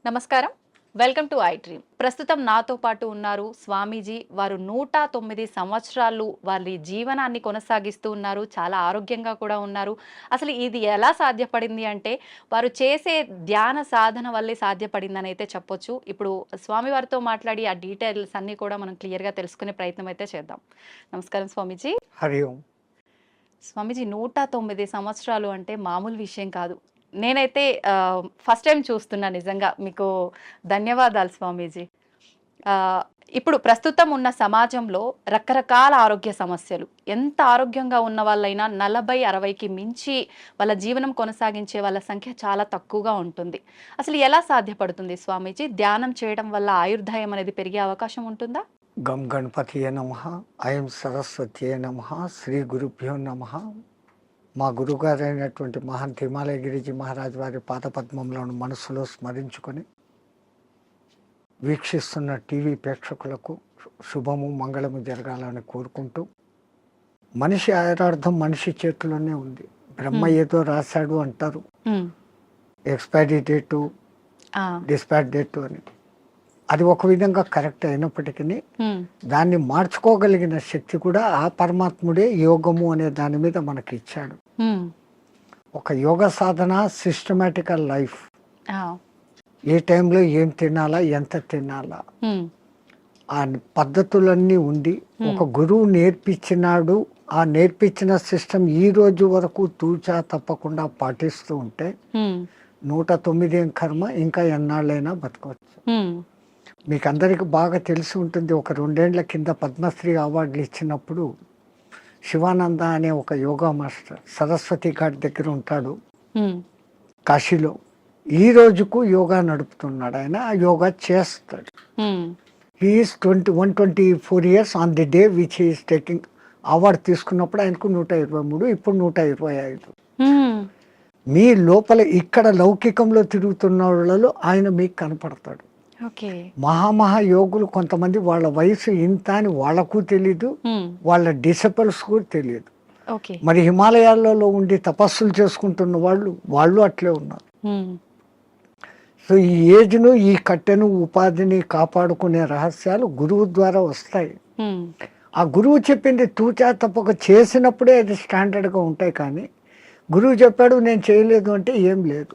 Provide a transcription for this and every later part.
నమస్కారం, welcome to I dream. ప్రస్తుతం నాతో పాటు ఉన్నారు స్వామీజీ. వారు 109 సంవత్సరాలు వారి జీవనాన్ని కొనసాగిస్తూ ఉన్నారు. చాలా ఆరోగ్యంగా కూడా ఉన్నారు. అసలు ఇది ఎలా సాధ్యపడింది అంటే వారు చేసే ధ్యాన సాధన వల్లే సాధ్యపడిందని అయితే చెప్పొచ్చు. ఇప్పుడు స్వామివారితో మాట్లాడి ఆ డీటెయిల్స్ అన్నీ కూడా మనం క్లియర్గా తెలుసుకునే ప్రయత్నం అయితే చేద్దాం. నమస్కారం స్వామీజీ. హరి ఓం. స్వామీజీ, 109 సంవత్సరాలు అంటే మామూలు విషయం కాదు. నేనైతే ఫస్ట్ టైం చూస్తున్నా. నిజంగా మీకు ధన్యవాదాలు స్వామీజీ. ఇప్పుడు ప్రస్తుతం ఉన్న సమాజంలో రకరకాల ఆరోగ్య సమస్యలు, ఎంత ఆరోగ్యంగా ఉన్న వాళ్ళైనా 40-60కి మించి వాళ్ళ జీవనం కొనసాగించే వాళ్ళ సంఖ్య చాలా తక్కువగా ఉంటుంది. అసలు ఎలా సాధ్యపడుతుంది స్వామీజీ? ధ్యానం చేయడం వల్ల ఆయుర్దాయం అనేది పెరిగే అవకాశం ఉంటుందా? గం గణపతియే నమః, ఐం సరస్వతియే నమః, శ్రీ గురుభ్యో నమః. మా గురుగారైనటువంటి మహంత్ హిమాలయ గిరిజీ మహారాజ్ వారి పాదపద్మంలోని మనసులో స్మరించుకొని వీక్షిస్తున్న టీవీ ప్రేక్షకులకు శుభము మంగళము జరగాలని కోరుకుంటూ, మనిషి ఆయురార్థం మనిషి చేతిలోనే ఉంది. బ్రహ్మ ఏదో రాశాడు అంటారు, ఎక్స్పైరీ డేటు, డిస్పాచ్ డేటు అని. అది ఒక విధంగా కరెక్ట్ అయినప్పటికీ దాన్ని మార్చుకోగలిగిన శక్తి కూడా ఆ పరమాత్ముడే యోగము అనే దాని మీద మనకి ఇచ్చాడు. ఒక యోగ సాధన, సిస్టమేటికల్ లైఫ్, ఏ టైంలో ఏం తినాలా, ఎంత తినాలా, ఆ పద్ధతులన్నీ ఉండి ఒక గురువు నేర్పించినాడు. ఆ నేర్పించిన సిస్టమ్ ఈ రోజు వరకు తూచా తప్పకుండా పాటిస్తూ ఉంటే 109 కర్మ ఇంకా ఎన్నాళ్ళైనా బతకవచ్చు. మీకు అందరికి బాగా తెలిసి ఉంటుంది, ఒక 2 ఏళ్ల కింద పద్మశ్రీ అవార్డులు ఇచ్చినప్పుడు శివానంద అనే ఒక యోగా మాస్టర్ సరస్వతి ఘాట్ దగ్గర ఉంటాడు కాశీలో. ఈ రోజుకు యోగా నడుపుతున్నాడు. ఆయన ఆ యోగా చేస్తాడు. He is 124 years on the day which he is taking award. తీసుకున్నప్పుడు ఆయనకు 123, ఇప్పుడు 125. మీ లోపల ఇక్కడ లౌకికంలో తిరుగుతున్న వాళ్ళలో ఆయన మీకు కనపడతాడు. మహామహా యోగులు కొంతమంది వాళ్ళ వయసు ఇంత అని వాళ్ళకు తెలీదు, వాళ్ళ డిసిపుల్స్ కూడా తెలియదు. మరి హిమాలయాలలో ఉండి తపస్సులు చేసుకుంటున్న వాళ్ళు అట్లే ఉన్నారు. సో ఈ ఏజ్ను, ఈ కట్టెను, ఉపాధిని కాపాడుకునే రహస్యాలు గురువు ద్వారా వస్తాయి. ఆ గురువు చెప్పింది తూచా తప్పక చేసినప్పుడే అది స్టాండర్డ్గా ఉంటాయి. కానీ గురువు చెప్పాడు నేను చేయలేదు అంటే ఏం లేదు.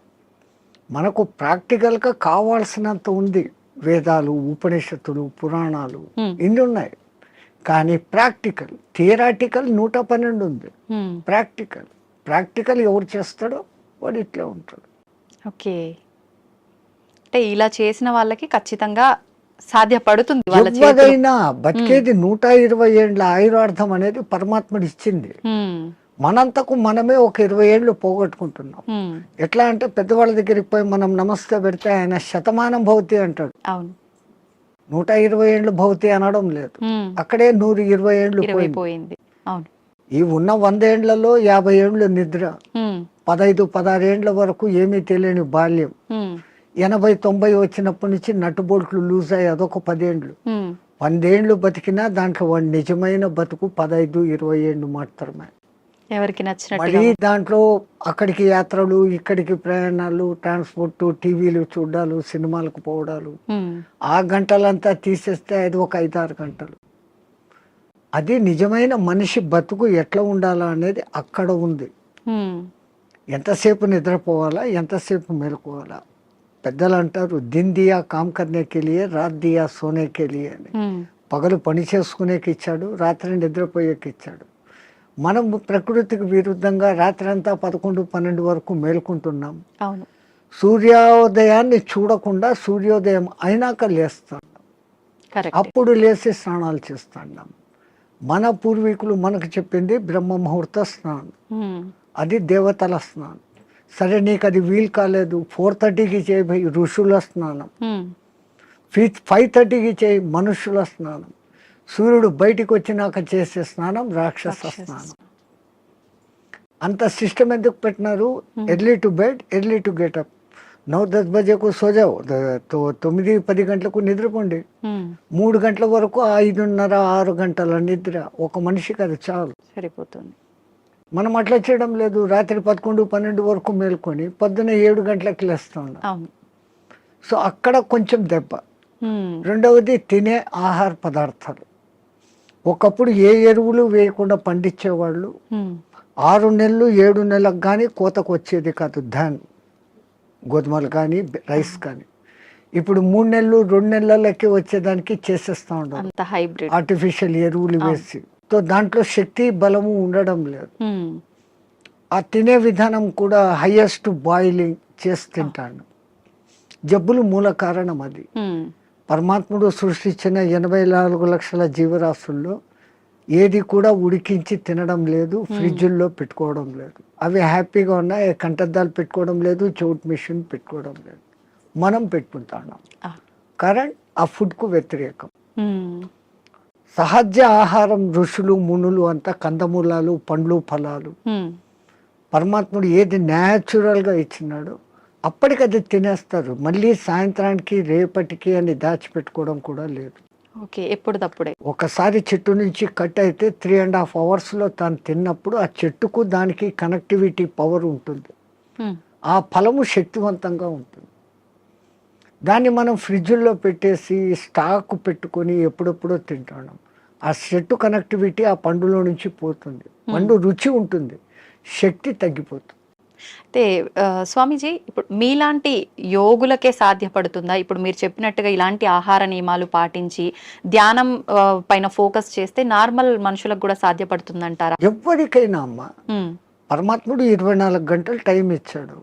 మనకు ప్రాక్టికల్గా కావాల్సినంత ఉంది. వేదాలు, ఉపనిషత్తులు, పురాణాలు ఇన్ని ఉన్నాయి. కానీ ప్రాక్టికల్, థియరాటికల్ 112 ఉంది. ప్రాక్టికల్ ఎవరు చేస్తాడో వాడు ఇట్లా ఉంటాడు. ఓకే, అంటే ఇలా చేసిన వాళ్ళకి ఖచ్చితంగా సాధ్యపడుతుంది. ఎవరైనా బతికేది 120 ఏళ్ళ ఆయురార్థం అనేది పరమాత్ముడు ఇచ్చింది. మనంతకు మనమే ఒక 20 ఏళ్ళు పోగొట్టుకుంటున్నాం. ఎట్లా అంటే పెద్దవాళ్ళ దగ్గరికి పోయి మనం నమస్తే పెడితే ఆయన శతమానం భవతి అంటాడు. 120 ఏళ్ళు భవతి అనడం లేదు. అక్కడే 120 ఏళ్ళు పోయింది. ఈ ఉన్న 100 ఏళ్లలో 50 ఏళ్ళు నిద్ర, 15-16 ఏళ్ల వరకు ఏమీ తెలియని బాల్యం, 80-90 వచ్చినప్పటి నుంచి నట్టుబోట్లు లూజ్ అయ్యి అదొక 10 ఏళ్ళు. 100 ఏళ్ళు బతికినా దాంట్లో వాడి నిజమైన బతుకు 15-20 ఏళ్ళు మాత్రమే. ఎవరికి నచ్చినట్టు మళ్ళీ దాంట్లో అక్కడికి యాత్రలు, ఇక్కడికి ప్రయాణాలు, ట్రాన్స్పోర్ట్, టీవీలు చూడాలు, సినిమాలకు పోవడాలు, ఆ గంటలంతా తీసేస్తే అది ఒక 5-6 గంటలు. అది నిజమైన మనిషి బతుకు ఎట్లా ఉండాలా అనేది అక్కడ ఉంది. ఎంతసేపు నిద్రపోవాలా, ఎంతసేపు మేలుకోవాలా. పెద్దలు అంటారు దిన్ దియా కామ్ కర్నేకి లియే, రాత్ దియా సోనేకి లియే అని. పగలు పని చేసుకునేకి ఇచ్చాడు, రాత్రి నిద్రపోయేకి ఇచ్చాడు. మనం ప్రకృతికి విరుద్ధంగా రాత్రి అంతా 11-12 వరకు మేల్కుంటున్నాం. సూర్యోదయాన్ని చూడకుండా సూర్యోదయం అయినాక లేస్తాం. అప్పుడు లేచి స్నానాలు చేస్తున్నాం. మన పూర్వీకులు మనకు చెప్పింది బ్రహ్మ ముహూర్త స్నానం, అది దేవతల స్నానం. సరే నీకు అది వీలు కాలేదు, 4:30కి చేయి ఋషుల స్నానం, 5:30కి చేయి మనుషుల స్నానం. సూర్యుడు బయటికి వచ్చినాక చేసే స్నానం రాక్షస స్నానం. అంత సిస్టమ్ ఎందుకు పెట్టినారు? Early to bed, early to get up. 9-10 బజేకు సోజావు, 9-10 గంటలకు నిద్రపోండి. 3 గంటల వరకు 5:30-6 గంటల నిద్ర ఒక మనిషికి అది చాలు, సరిపోతుంది. మనం అట్లా చేయడం లేదు. రాత్రి 11, 12 వరకు మేల్కొని పొద్దున్న 7 గంటలకు లేస్తూ ఉన్నాం. అవును. సో అక్కడ కొంచెం దెబ్బ. హ్మ్. రెండవది తినే ఆహార పదార్థాలు. ఒకప్పుడు ఏ ఎరువులు వేయకుండా పండించేవాళ్ళు. హ్మ్. 6 నెలలు 7 నెలలకు కానీ కోతకు వచ్చేది కాదు ధాన్యం, గోధుమలు కానీ రైస్ కానీ. ఇప్పుడు 3 నెలలు 2 నెలలకి వచ్చేదానికి చేసేస్తూ ఉండరు అంత హైబ్రిడ్. ఆర్టిఫిషియల్ ఎరువులు వేసి. సో దాంట్లో శక్తి బలము ఉండడం లేదు. హ్మ్. ఆ తినే విధానం కూడా హైయెస్ట్ బాయిలింగ్ చేసి తింటాను. జబ్బులు మూల కారణం అది. హ్మ్. పరమాత్ముడు సృష్టించిన 84 లక్షల జీవరాశుల్లో ఏది కూడా ఉడికించి తినడం లేదు, ఫ్రిడ్జుల్లో పెట్టుకోవడం లేదు. అవి హ్యాపీగా ఉన్నాయి. కంటద్దాలు పెట్టుకోవడం లేదు, చోట్ మిషన్ పెట్టుకోవడం లేదు. మనం పెట్టుకుంటున్నాం. కరెంట్ ఆ ఫుడ్కు వ్యతిరేకం. హ్మ్. సహజ ఆహారం ఋషులు మునులు అంతా కందమూలాలు, పండ్లు, ఫలాలు. హ్మ్. పరమాత్ముడు ఏది న్యాచురల్గా ఇచ్చినాడో అప్పటికది తినేస్తారు. మళ్ళీ సాయంత్రానికి రేపటికి అని దాచిపెట్టుకోవడం కూడా లేదు. ఓకే. ఎప్పుడుదప్పుడే. ఒకసారి చెట్టు నుంచి కట్ అయితే 3.5 అవర్స్లో తాను తిన్నప్పుడు ఆ చెట్టుకు దానికి కనెక్టివిటీ పవర్ ఉంటుంది. హ్మ్. ఆ ఫలము శక్తివంతంగా ఉంటుంది. దాన్ని మనం ఫ్రిడ్జ్లో పెట్టేసి స్టాక్ పెట్టుకొని ఎప్పుడెప్పుడో తింటాం. ఆ చెట్టు కనెక్టివిటీ ఆ పండులో నుంచి పోతుంది. పండు రుచి ఉంటుంది, శక్తి తగ్గిపోతుంది. అయితే స్వామీజీ, ఇప్పుడు మీలాంటి యోగులకే సాధ్యపడుతుందా? ఇప్పుడు మీరు చెప్పినట్టుగా ఇలాంటి ఆహార నియమాలు పాటించి ధ్యానం పైన ఫోకస్ చేస్తే నార్మల్ మనుషులకు కూడా సాధ్యపడుతుందంటారా? ఎవరికైనా అమ్మ, హ్మ్. పరమాత్ముడు 24 గంటలు టైం ఇచ్చాడు.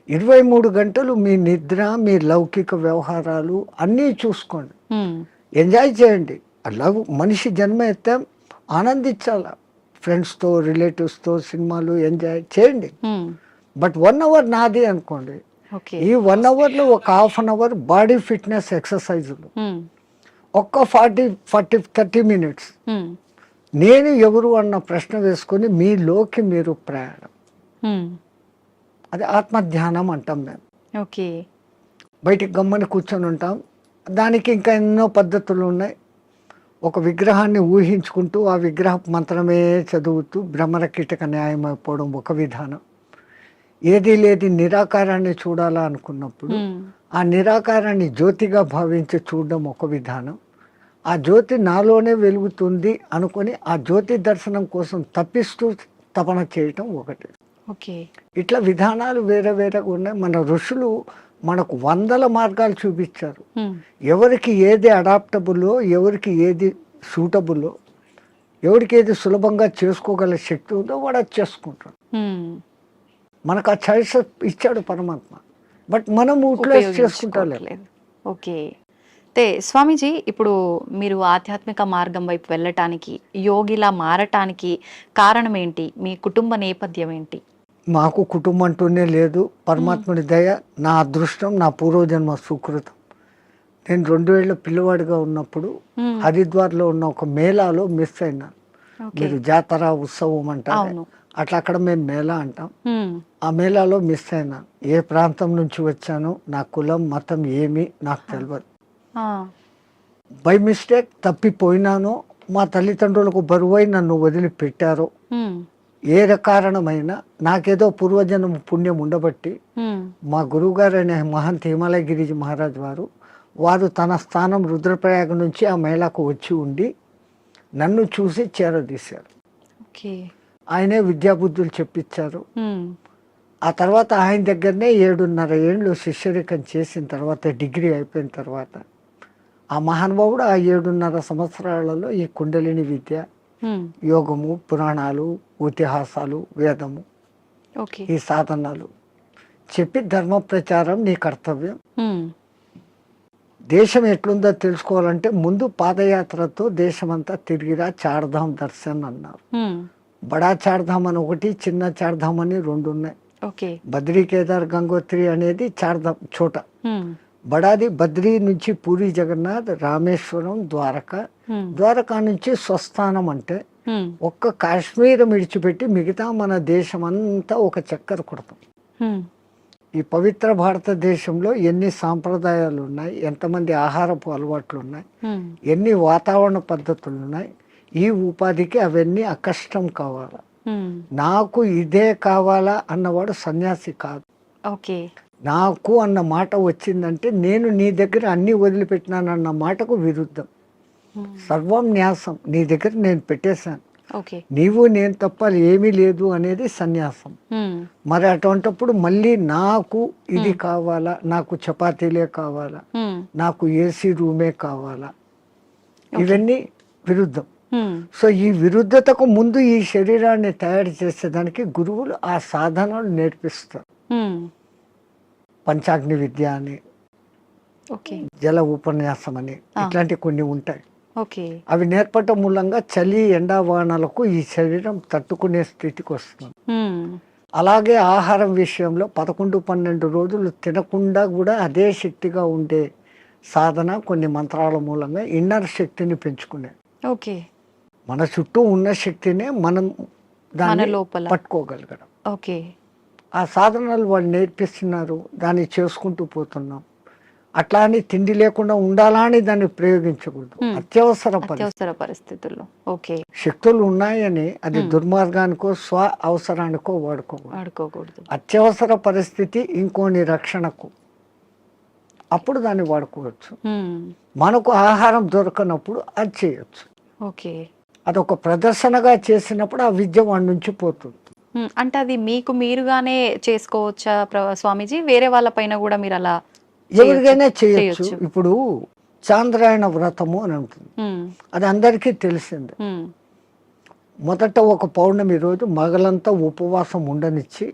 23 గంటలు మీ నిద్ర, మీ లౌకిక వ్యవహారాలు అన్నీ చూసుకోండి, హ్మ్. ఎంజాయ్ చేయండి. అలా మనిషి జన్మ ఎత్తాం, ఆనందించాల. ఫ్రెండ్స్తో, రిలేటివ్స్తో సినిమాలు ఎంజాయ్ చేయండి. హ్మ్. బట్ 1 అవర్ నాది అనుకోండి. ఓకే. ఈ 1 అవర్లో ఒక half an hour body fitness ఎక్సర్సైజులు, హ్మ్. ఒక్క 30 మినిట్స్ హ్మ్. నేను ఎవరు అన్న ప్రశ్న వేసుకొని మీలోకి మీరు ప్రయాణం. హ్మ్. అది ఆత్మధ్యానం అంటాం మేము. ఓకే. బయటికి గమ్మని కూర్చొని ఉంటాం. దానికి ఇంకా ఎన్నో పద్ధతులు ఉన్నాయి. ఒక విగ్రహాన్ని ఊహించుకుంటూ ఆ విగ్రహ మంత్రమే చదువుతూ భ్రమర కీటక న్యాయం అయిపోవడం ఒక విధానం. ఏది లేది నిరాకారాన్ని చూడాలా అనుకున్నప్పుడు హ్మ్. ఆ నిరాకారాన్ని జ్యోతిగా భావించి చూడడం ఒక విధానం. ఆ జ్యోతి నాలోనే వెలుగుతుంది అనుకొని ఆ జ్యోతి దర్శనం కోసం తప్పిస్తూ తపన చేయటం ఒకటి. ఓకే. ఇట్లా విధానాలు వేరే వేరేగా ఉన్నాయి. మన ఋషులు మనకు 100 మార్గాలు చూపించారు. హ్మ్. ఎవరికి ఏది అడాప్టబుల్లో, ఎవరికి ఏది సూటబుల్లో, ఎవరికి ఏది సులభంగా చేసుకోగల శక్తి ఉందో వాడు అది చేసుకుంటాడు. హ్మ్. మనకు ఆ చాయిస్ ఇచ్చాడు పరమాత్మ. బట్ మనం యూటిలైజ్ చేసుకుంటా లేదు. ఉపయోగించుకోవట్లేదు. ఓకే. అయితే స్వామీజీ, ఇప్పుడు మీరు ఆధ్యాత్మిక మార్గం వైపు వెళ్ళటానికి, యోగిలా మారటానికి కారణం ఏంటి? మీ కుటుంబ నేపథ్యం ఏంటి? మాకు కుటుంబం అంటూనే లేదు. పరమాత్ముడి దయ, నా అదృష్టం, నా పూర్వజన్మ సుకృతం. నేను 2 ఏళ్ల పిల్లవాడిగా ఉన్నప్పుడు హ్మ్. హరిద్వార్లో ఉన్న ఒక మేళాలో మిస్ అయినాను. ఓకే. మీరు జాతర ఉత్సవం అంటారు, అవును. అట్లా అక్కడ మేము మేళా అంటాం. హ్మ్. ఆ మేళాలో మిస్ అయినాను. ఏ ప్రాంతం నుంచి వచ్చానో, నా కులం మతం ఏమీ నాకు తెలియదు. ఆ. బై మిస్టేక్ తప్పిపోయినానో, మా తల్లిదండ్రులకు బరువై నన్ను వదిలిపెట్టారో, హ్మ్. ఏ కారణమైనా నాకేదో పూర్వజన్మ పుణ్యం ఉండబట్టి హ్మ్. మా గురువుగారు అనే మహంత్ హిమాలయ గిరిజీ మహారాజ్ వారు తన స్థానం రుద్రప్రయాగ నుంచి ఆ మేళాకు వచ్చి ఉండి నన్ను చూసి చేరదీశారు. ఓకే. ఆయనే విద్యాబుద్ధులు చెప్పించారు. హ్మ్. ఆ తర్వాత ఆయన దగ్గరనే 7.5 ఏళ్ళు శిష్యరికం చేసిన తర్వాత, డిగ్రీ అయిపోయిన తర్వాత ఆ మహానుభావుడు ఆ 7.5 సంవత్సరాలలో ఈ కుండలిని విద్య, హ్మ్. యోగము, పురాణాలు, ఇతిహాసాలు, వేదము, ఓకే. ఈ సాధనాలు చెప్పి ధర్మ ప్రచారం నీ కర్తవ్యం. హ్మ్. దేశం ఎట్లుందో తెలుసుకోవాలంటే ముందు పాదయాత్రతో దేశమంతా తిరిగిరా, చార్ధామ్ దర్శన్ అన్నారు. హ్మ్. బడా చార్ధామ్ అని ఒకటి, చిన్న చార్ధామ్ అని 2 ఉన్నాయి. ఓకే. బద్రీ, కేదార్, గంగోత్రి అనేది చార్ధామ్ చోట. హ్మ్. బడాది బద్రీ నుంచి పూరి జగన్నాథ్, రామేశ్వరం, ద్వారక, హ్మ్. ద్వారకా నుంచి స్వస్థానం. అంటే హ్మ్. ఒక్క కాశ్మీర్ విడిచిపెట్టి మిగతా మన దేశం అంతా ఒక చక్కర కొడతాం. హ్మ్. ఈ పవిత్ర భారతదేశంలో ఎన్ని సాంప్రదాయాలు ఉన్నాయి, ఎంతమంది ఆహారపు అలవాట్లు ఉన్నాయి, హ్మ్. ఎన్ని వాతావరణ పద్ధతులు ఉన్నాయి. ఈ ఉపాధికి అవన్నీ అకష్టం కావాలి. నాకు ఇదే కావాలా అన్నవాడు సన్యాసి కాదు. ఓకే. నాకు అన్న మాట వచ్చిందంటే నేను నీ దగ్గర అన్ని వదిలిపెట్టినానన్న మాటకు విరుద్ధం. సర్వం న్యాసం, నీ దగ్గర నేను పెట్టేశాను, ఓకే. నీవు నేను తప్ప ఏమీ లేదు అనేది సన్యాసం. మరి అటువంటిప్పుడు మళ్ళీ నాకు ఇది కావాలా, నాకు చపాతీలే కావాలా, నాకు ఏసీ రూమే కావాలా, ఇవన్నీ విరుద్ధం. సో ఈ విరుద్ధతకు ముందు ఈ శరీరాన్ని తయారు చేసేదానికి గురువులు ఆ సాధనలు నేర్పిస్తారు. పంచాగ్ని విద్య అని, జల ఉపన్యాసం అని, ఇట్లాంటి కొన్ని ఉంటాయి. అవి నేర్పటం మూలంగా చలి ఎండావానాలకు ఈ శరీరం తట్టుకునే స్థితికి వస్తుంది. అలాగే ఆహారం విషయంలో 11-12 రోజులు తినకుండా కూడా అదే శక్తిగా ఉండే సాధన కొన్ని మంత్రాల మూలంగా ఇన్నర్ శక్తిని పెంచుకునే. ఓకే. మన చుట్టూ ఉన్న శక్తినే మనం దాన్ని పట్టుకోగలగడం. ఓకే. ఆ సాధనలు వాళ్ళు నేర్పిస్తున్నారు, దాన్ని చేసుకుంటూ పోతున్నాం. అట్లా అని తిండి లేకుండా ఉండాలా అని దాన్ని ప్రయోగించకూడదు. అత్యవసర పరిస్థితుల్లో ఓకే శక్తులు ఉన్నాయని అది దుర్మార్గానికో స్వ అవసరానికో వాడుకోకూడదు. అత్యవసర పరిస్థితి ఇంకోని రక్షణకు, అప్పుడు దాన్ని వాడుకోవచ్చు. మనకు ఆహారం దొరకనప్పుడు అది చేయొచ్చు. ఓకే. అదొక ప్రదర్శనగా చేసినప్పుడు ఆ విద్య వాడి నుంచి పోతుంది. అంటే అది మీకు మీరుగానే చేసుకోవచ్చా స్వామీజీ? వేరే వాళ్ళ పైన కూడా మీరు అలా ఎవరికైనా చేయొచ్చు. ఇప్పుడు చాంద్రాయణ వ్రతము అని ఉంటుంది, అది అందరికీ తెలిసిందే. మొదట ఒక పౌర్ణమి రోజు మగలంతా ఉపవాసం ఉండనిచ్చి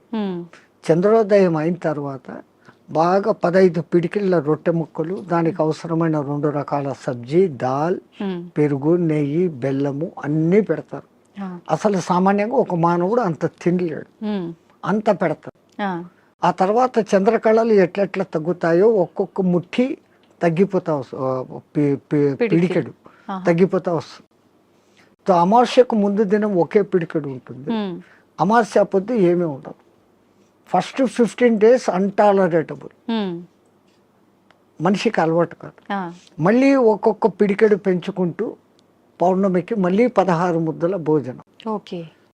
చంద్రోదయం అయిన తర్వాత బాగా 15 పిడికిళ్ళ రొట్టె ముక్కలు, దానికి అవసరమైన 2 రకాల సబ్జీ, దాల్, పెరుగు, నెయ్యి, బెల్లము అన్నీ పెడతారు. అసలు సామాన్యంగా ఒక మానవుడు అంత తినలేడు, అంత పెడతారు. ఆ తర్వాత చంద్రకళలు ఎట్లెట్లా తగ్గుతాయో ఒక్కొక్క ముఠి తగ్గిపోతా పిడికెడు తగ్గిపోతా వస్తుంది. అమావాస్యకు ముందు దినం ఒకే పిడికెడు ఉంటుంది, అమావాస్య పొద్దు ఏమీ ఉండదు. ఫస్ట్ 15 days అన్టాలరేటబుల్, మనిషికి అలవాటు కాదు. మళ్ళీ ఒక్కొక్క పిడికెడు పెంచుకుంటూ పౌర్ణమికి మళ్ళీ 16 ముద్దల భోజనం,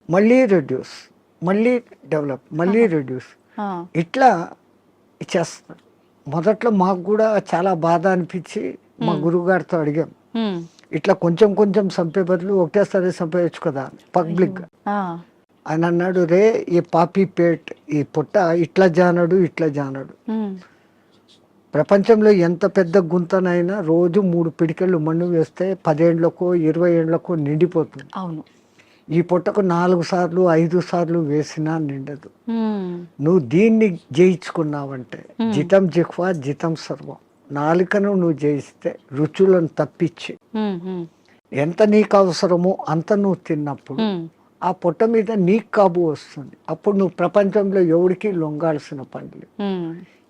మళ్ళీ రెడ్యూస్, మళ్ళీ డెవలప్, మళ్ళీ రెడ్యూస్, ఇట్లా చేస్తారు. మొదట్లో మాకు కూడా చాలా బాధ అనిపించి మా గురువు గారితో అడిగాం, ఇట్లా కొంచెం కొంచెం చంపే బదులు ఒకటేసారి చంపేయచ్చు కదా పబ్లిక్ గా. ఆయన అన్నాడు, రే ఈ పాపీ పేట్, ఈ పొట్ట ఇట్లా జానడు ఇట్లా జానడు. ప్రపంచంలో ఎంత పెద్ద గుంతనైనా రోజు 3 పిడికెళ్ళు మన్ను వేస్తే 10 ఏళ్లకో 20 ఏళ్లకో నిండిపోతుంది. అవును. ఈ పొట్టకు 4 సార్లు 5 సార్లు వేసినా నిండదు. నువ్వు దీన్ని జయించుకున్నావంటే జితం జిహ్వా జితం సర్వం, నాలుకను నువ్వు జయిస్తే రుచులను తప్పించి ఎంత నీకు అవసరమో అంత నువ్వు తిన్నప్పుడు ఆ పొట్ట మీద నీకు కాబు వస్తుంది. అప్పుడు నువ్వు ప్రపంచంలో ఎవరికి లొంగాల్సిన పనులు.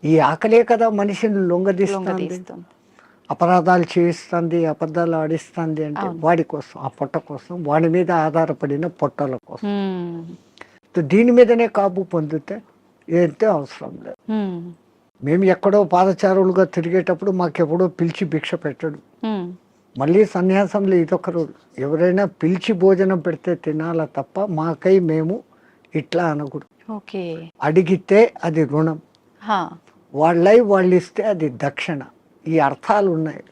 ఈ ఆకలే కదా మనిషిని లొంగదీస్తుంది, అపరాధాలు చేయిస్తుంది, అబద్ధాలు ఆడిస్తుంది. అంటే వాడి కోసం, ఆ పొట్ట కోసం, వాడి మీద ఆధారపడిన పొట్టల కోసం. దీని మీదనే కాబు పొందితే ఏంటే అవసరం లేదు. మేము ఎక్కడో పాదచారులుగా తిరిగేటప్పుడు మాకెప్పుడో పిలిచి భిక్ష పెట్టడు. మళ్ళీ సన్యాసంలో ఇదొక రూల్, ఎవరైనా పిలిచి భోజనం పెడితే తినాలా తప్ప మాకై మేము ఇట్లా అనకూడదు. అడిగితే అది రుణం, వాళ్ళై వాళ్ళు ఇస్తే అది దక్షిణ. ఈ అర్థాలు ఉన్నాయి.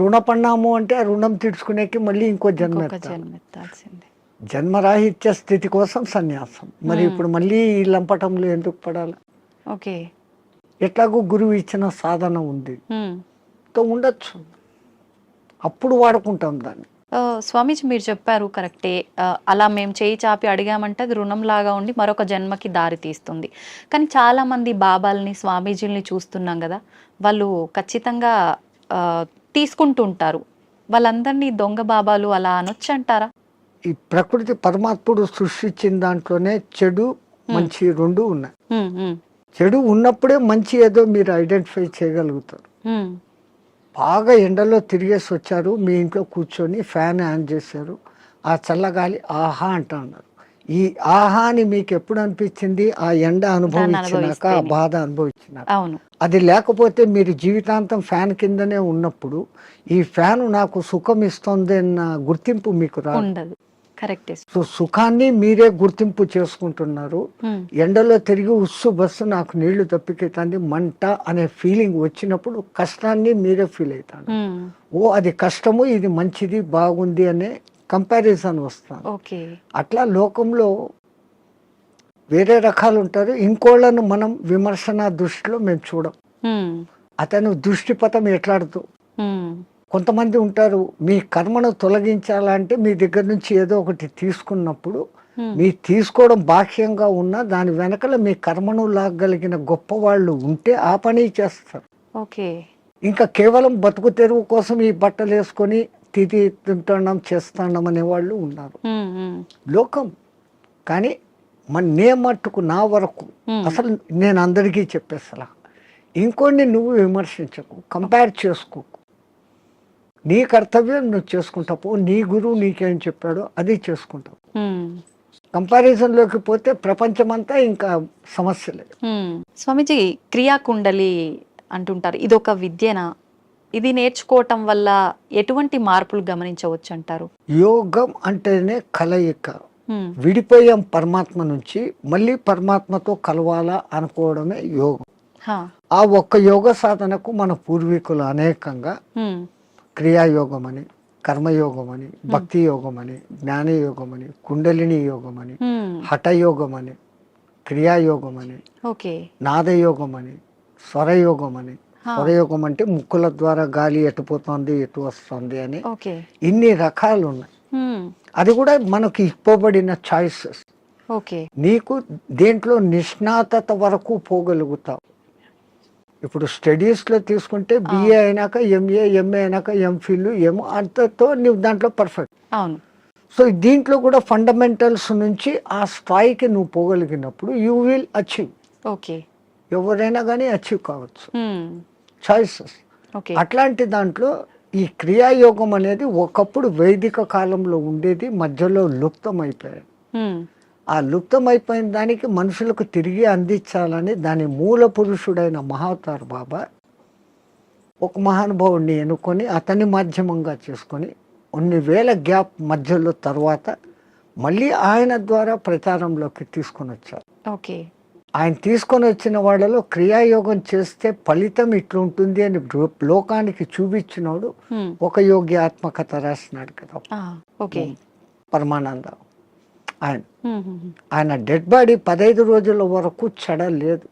రుణపడినాము అంటే ఆ రుణం తీర్చుకునేకి మళ్ళీ ఇంకో జన్మ ఎత్తాల్సిందే. జన్మరాహిత్య స్థితి కోసం సన్యాసం. మరి ఇప్పుడు మళ్ళీ ఈ లంపటంలో ఎందుకు పడాలి? ఎట్లాగో గురువు ఇచ్చిన సాధన ఉంది, ఉండొచ్చు, అప్పుడు వాడుకుంటాం దాన్ని. స్వామీజీ మీరు చెప్పారు కరెక్టే, అలా మేము చేయి చాపి అడిగామంటే అది రుణం లాగా ఉండి మరొక జన్మకి దారి తీస్తుంది. కానీ చాలా మంది బాబాల్ని స్వామీజీల్ని చూస్తున్నాం కదా, వాళ్ళు ఖచ్చితంగా తీసుకుంటుంటారు. వాళ్ళందరినీ దొంగ బాబాలు అలా అనొచ్చు అంటారా? ఈ ప్రకృతి పరమాత్ముడు సృష్టించిన దాంట్లోనే చెడు మంచి రెండు ఉన్నాయి. చెడు ఉన్నప్పుడే మంచి ఏదో మీరు ఐడెంటిఫై చేయగలుగుతారు. బాగా ఎండలో తిరిగేసి వచ్చారు, మీ ఇంట్లో కూర్చొని ఫ్యాన్ ఆన్ చేశారు, ఆ చల్లగాలి ఆహా అంటున్నారు. ఈ ఆహా అని మీకు ఎప్పుడు అనిపించింది? ఆ ఎండ అనుభవించినాక, ఆ బాధ అనుభవించినాక. అది లేకపోతే మీరు జీవితాంతం ఫ్యాన్ కిందనే ఉన్నప్పుడు ఈ ఫ్యాన్ నాకు సుఖం ఇస్తుంది అన్న గుర్తింపు మీకు రాదు. కరెక్ట్. సో సుఖాన్ని మీరే గుర్తింపు చేసుకుంటున్నారు. ఎండలో తిరిగి ఉస్సు బస్సు నాకు నీళ్లు తప్పికెత్తంది మంట అనే ఫీలింగ్ వచ్చినప్పుడు కష్టాన్ని మీరే ఫీల్ అవుతాను. ఓ అది కష్టము, ఇది మంచిది, బాగుంది అనే కంపారిజన్ వస్తాను. ఓకే. అట్లా లోకంలో వేరే రకాలు ఉంటారు. ఇంకోళ్ళను మనం విమర్శన దృష్టిలో మేము చూడం. అతను దృష్టిపథం ఎట్లాడుతూ కొంతమంది ఉంటారు, మీ కర్మను తొలగించాలంటే మీ దగ్గర నుంచి ఏదో ఒకటి తీసుకున్నప్పుడు మీ తీసుకోవడం బాహ్యంగా ఉన్నా దాని వెనకల మీ కర్మను లాగలిగిన గొప్ప వాళ్ళు ఉంటే ఆ పని చేస్తారు. ఓకే. ఇంకా కేవలం బతుకు తెరువు కోసం ఈ బట్టలు వేసుకొని తిది తింటున్నాం చేస్తున్నాం అనే వాళ్ళు ఉన్నారు లోకం. కానీ నే మట్టుకు నా వరకు అసలు నేను అందరికీ చెప్పేస్తా, ఇంకోటి నువ్వు విమర్శించకు, కంపేర్ చేసుకోకు. నీ కర్తవ్యం నువ్వు చేసుకుంటావు, నీ గురువు నీకేం చెప్పాడో అది చేసుకుంటావు. కంపారిజన్లోకి పోతే ప్రపంచమంతా ఇంకా సమస్యలే. స్వామీజీ, క్రియాకుండలి అంటుంటారు, ఇది ఒక విద్యనా? ఇది నేర్చుకోవటం వల్ల ఎటువంటి మార్పులు గమనించవచ్చు అంటారు? యోగం అంటేనే కలయిక. విడిపోయాం పరమాత్మ నుంచి, మళ్ళీ పరమాత్మతో కలవాలా అనుకోవడమే యోగం. ఆ ఒక్క యోగ సాధనకు మన పూర్వీకులు అనేకంగా క్రియాయోగం అని, కర్మయోగం అని, భక్తి యోగం అని, జ్ఞానయోగం అని, కుండలిని యోగం అని, హఠయోగం అని, క్రియాయోగం అని, నాదయోగం అని, స్వరయోగం అని. స్వరయోగం అంటే ముక్కుల ద్వారా గాలి ఎటుపోతుంది ఎటు వస్తుంది అని ఇన్ని రకాలు ఉన్నాయి. అది కూడా మనకు ఇవ్వబడిన చాయిసెస్. నీకు దేంట్లో నిష్ణాతత వరకు పోగలుగుతావు. ఇప్పుడు స్టడీస్లో తీసుకుంటే బిఏ అయినాక ఎంఏ, ఎంఏ అయినాక ఎంఫిల్, అంతతో నువ్వు దాంట్లో పర్ఫెక్ట్. అవును. సో దీంట్లో కూడా ఫండమెంటల్స్ నుంచి ఆ స్థాయికి నువ్వు పోగలిగినప్పుడు యూ విల్ అచీవ్. ఓకే. ఎవరైనా కానీ అచీవ్ కావచ్చు. చాయిసెస్. అట్లాంటి దాంట్లో ఈ క్రియాయోగం అనేది ఒకప్పుడు వైదిక కాలంలో ఉండేది, మధ్యలో లుప్తం అయిపోయాయి. ఆ లుప్తం అయిపోయిన దానికి మనుషులకు తిరిగి అందించాలని దాని మూల పురుషుడైన మహావతార్ బాబా ఒక మహానుభావుడిని ఎన్నుకొని అతని మాధ్యమంగా చేసుకొని కొన్ని వేల గ్యాప్ మధ్యలో తర్వాత మళ్ళీ ఆయన ద్వారా ప్రచారంలోకి తీసుకొని వచ్చారు. ఓకే. ఆయన తీసుకొని వచ్చిన వాళ్ళలో క్రియాయోగం చేస్తే ఫలితం ఇట్లుంటుంది అని లోకానికి చూపించినోడు ఒక యోగి ఆత్మకథ రాసినాడు కదా, పరమానంద. ఆయన డెడ్ బాడీ 15 రోజుల వరకు చెడలేదు.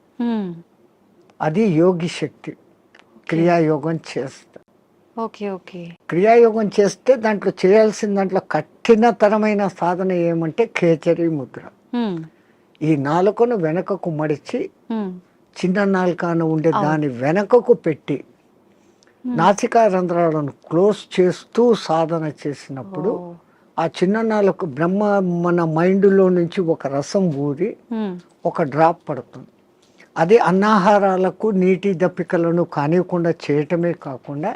అది యోగి శక్తి. క్రియాయోగం చేస్తే క్రియాయోగం చేస్తే దాంట్లో చేయాల్సిన దాంట్లో కఠినతరమైన సాధన ఏమంటే ఖేచరీ ముద్ర. ఈ నాలుకను వెనకకు మడిచి చిన్న నాలుకను ఉండే దాని వెనకకు పెట్టి నాసికా రంధ్రాలను క్లోజ్ చేస్తూ సాధన చేసినప్పుడు ఆ చిన్న నాలుక బ్రహ్మ మన మైండ్లో నుంచి ఒక రసం ఊరి ఒక డ్రాప్ పడుతుంది. అది అన్నాహారాలకు నీటి దప్పికలను కానివ్వకుండా చేయటమే కాకుండా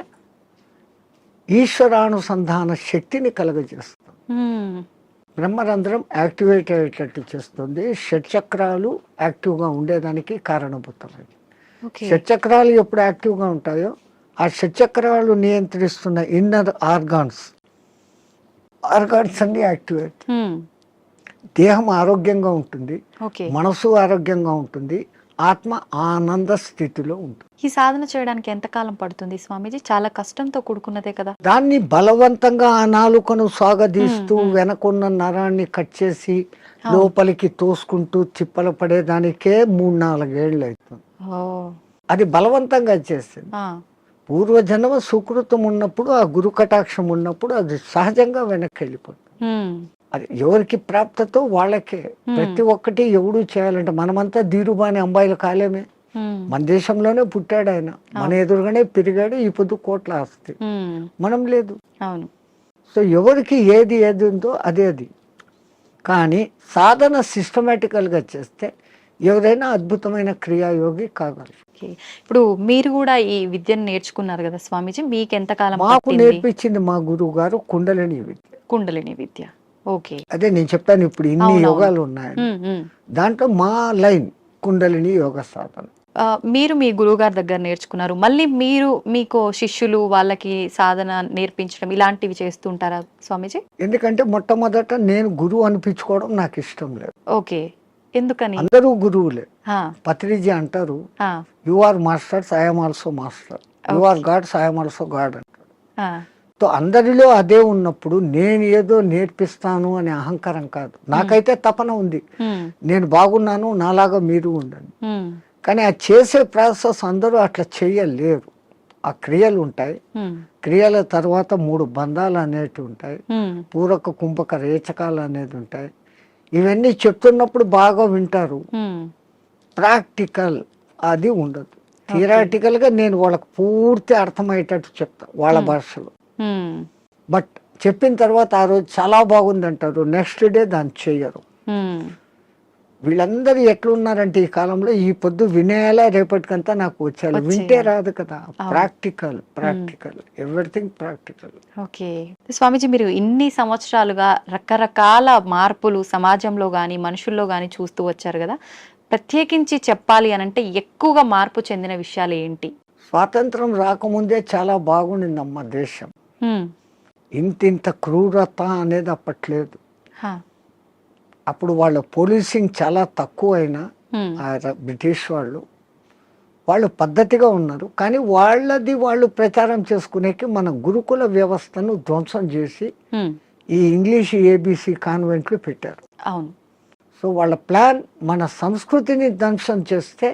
ఈశ్వరానుసంధాన శక్తిని కలగజేస్తుంది. బ్రహ్మరంధ్రం యాక్టివేట్ అయ్యేటట్టు చేస్తుంది. షట్చక్రాలు యాక్టివ్గా ఉండేదానికి కారణభూతమైంది. షట్చక్రాలు ఎప్పుడు యాక్టివ్గా ఉంటాయో ఆ షట్చక్రాలు నియంత్రిస్తున్న ఇన్నర్ ఆర్గాన్స్ అన్ని యాక్టివేట్. దేహం ఆరోగ్యంగా ఉంటుంది, మనసు ఆరోగ్యంగా ఉంటుంది, ఆత్మ ఆనంద స్థితిలో ఉంటుంది. ఈ సాధన చేయడానికి ఎంత కాలం పడుతుంది స్వామీజీ? చాలా కష్టంతో కూడుకున్నదే కదా. దాన్ని బలవంతంగా ఆ నాలుకను సాగదీస్తూ వెనకున్న నరాన్ని కట్ చేసి లోపలికి తోసుకుంటూ తిప్పలు పడేదానికే 3-4 ఏళ్ళు అవుతుంది. అది బలవంతంగా చేసింది. పూర్వజన్మ సుకృతం ఉన్నప్పుడు, ఆ గురు కటాక్షం ఉన్నప్పుడు అది సహజంగా వెనక్కి వెళ్ళిపోతుంది. అది ఎవరికి ప్రాప్తతో వాళ్ళకే. ప్రతి ఒక్కటి ఎవడు చేయాలంటే మనమంతా ధీరుబాని అంబాయిలు కాలేమే. మన దేశంలోనే పుట్టాడు ఆయన, మన ఎదురుగానే పెరిగాడు, ఈ పొద్దు కోట్ల ఆస్తి. మనం లేదు. సో ఎవరికి ఏది ఉందో అదే అది. కానీ సాధన సిస్టమేటికల్గా చేస్తే ఎవరైనా అద్భుతమైన క్రియాయోగి కాగలరు. ఇప్పుడు మీరు కూడా ఈ విద్యను నేర్చుకున్నారు కదా స్వామీజీ, మీకు ఎంత కాలం? మాకు నేర్పించింది మా గురువు గారు కుండలిని విద్య. కుండలిని విద్య. ఓకే. అదే నేను చెప్పాను ఇప్పుడు ఇన్ని యోగాలు ఉన్నాయి, దాంట్లో మా లైన్ కుండలిని యోగ సాధన. మీరు మీ గురువుగారి దగ్గర నేర్చుకున్నారు. మళ్ళీ మీరు మీకు శిష్యులు వాళ్ళకి సాధన నేర్పించడం ఇలాంటివి చేస్తుంటారా స్వామీజీ? ఎందుకంటే మొట్టమొదట నేను గురువు అనిపించుకోవడం నాకు ఇష్టం లేదు. ఓకే. ఎందుకని? అందరూ గురువులే. ఆ! పత్రిజీ అంటారు, ఆ! You are masters, I'm also master, you are gods, I'm also god అంటారు. ఆ! సో అందరిలో అదే ఉన్నప్పుడు నేను ఏదో నేర్పిస్తాను అనే అహంకారం కాదు. నాకైతే తపన ఉంది, హ్మ్. నేను బాగున్నాను, నాలాగా మీరు ఉండండి. హ్మ్. కానీ ఆ చేసే ప్రాసెస్ అందరూ అట్లా చేయలేరు. ఆ క్రియలు ఉంటాయి, హ్మ్. క్రియల తర్వాత 3 బంధాలు అనేటివి ఉంటాయి, హ్మ్. పూరక కుంభక రేచకాలు అనేది ఉంటాయి. ఇవన్నీ చెప్తున్నప్పుడు బాగా వింటారు, హ్మ్. ప్రాక్టికల్ అది ఉండదు. థియరాటికల్గా నేను వాళ్ళకి పూర్తి అర్థమయ్యేటట్టు చెప్తా వాళ్ళ భాషలో. హ్మ్. బట్ చెప్పిన తర్వాత ఆ రోజు చాలా బాగుంది అంటారు, నెక్స్ట్ డే దాన్ని చెయ్యరు. హ్మ్. వీళ్ళందరూ ఎట్లున్నారంటే ఈ కాలంలో ఈ పొద్దు వినేయాలా రేపటికంతా నాకు వచ్చేయాలి. వింటే రాదు కదా. Practical, practical, everything practical. Okay. Swamiji, మీరు ఇన్ని సంవత్సరాలుగా రకరకాల మార్పులు సమాజంలో గాని, మనుషుల్లో గాని చూస్తూ వచ్చారు గదా! ప్రత్యేకించి చెప్పాలి అనంటే ఎక్కువగా మార్పు చెందిన విషయాలు ఏంటి? స్వాతంత్రం రాకముందే చాలా బాగుండిందమ్మ దేశం. హ్మ్. ఇంత క్రూరత అనేది అప్పట్లేదు. హా! అప్పుడు వాళ్ళ పోలీసింగ్ చాలా తక్కువైనా హ్మ్. బ్రిటిష్ వాళ్ళు పద్ధతిగా ఉన్నారు. కానీ వాళ్ళది వాళ్ళు ప్రచారం చేసుకునేకి మన గురుకుల వ్యవస్థను ధ్వంసం చేసి హ్మ్. ఈ ఇంగ్లీష్ ఏబిసి కాన్వెంట్లు పెట్టారు. అవును. సో వాళ్ళ ప్లాన్ మన సంస్కృతిని ధ్వంసం చేస్తే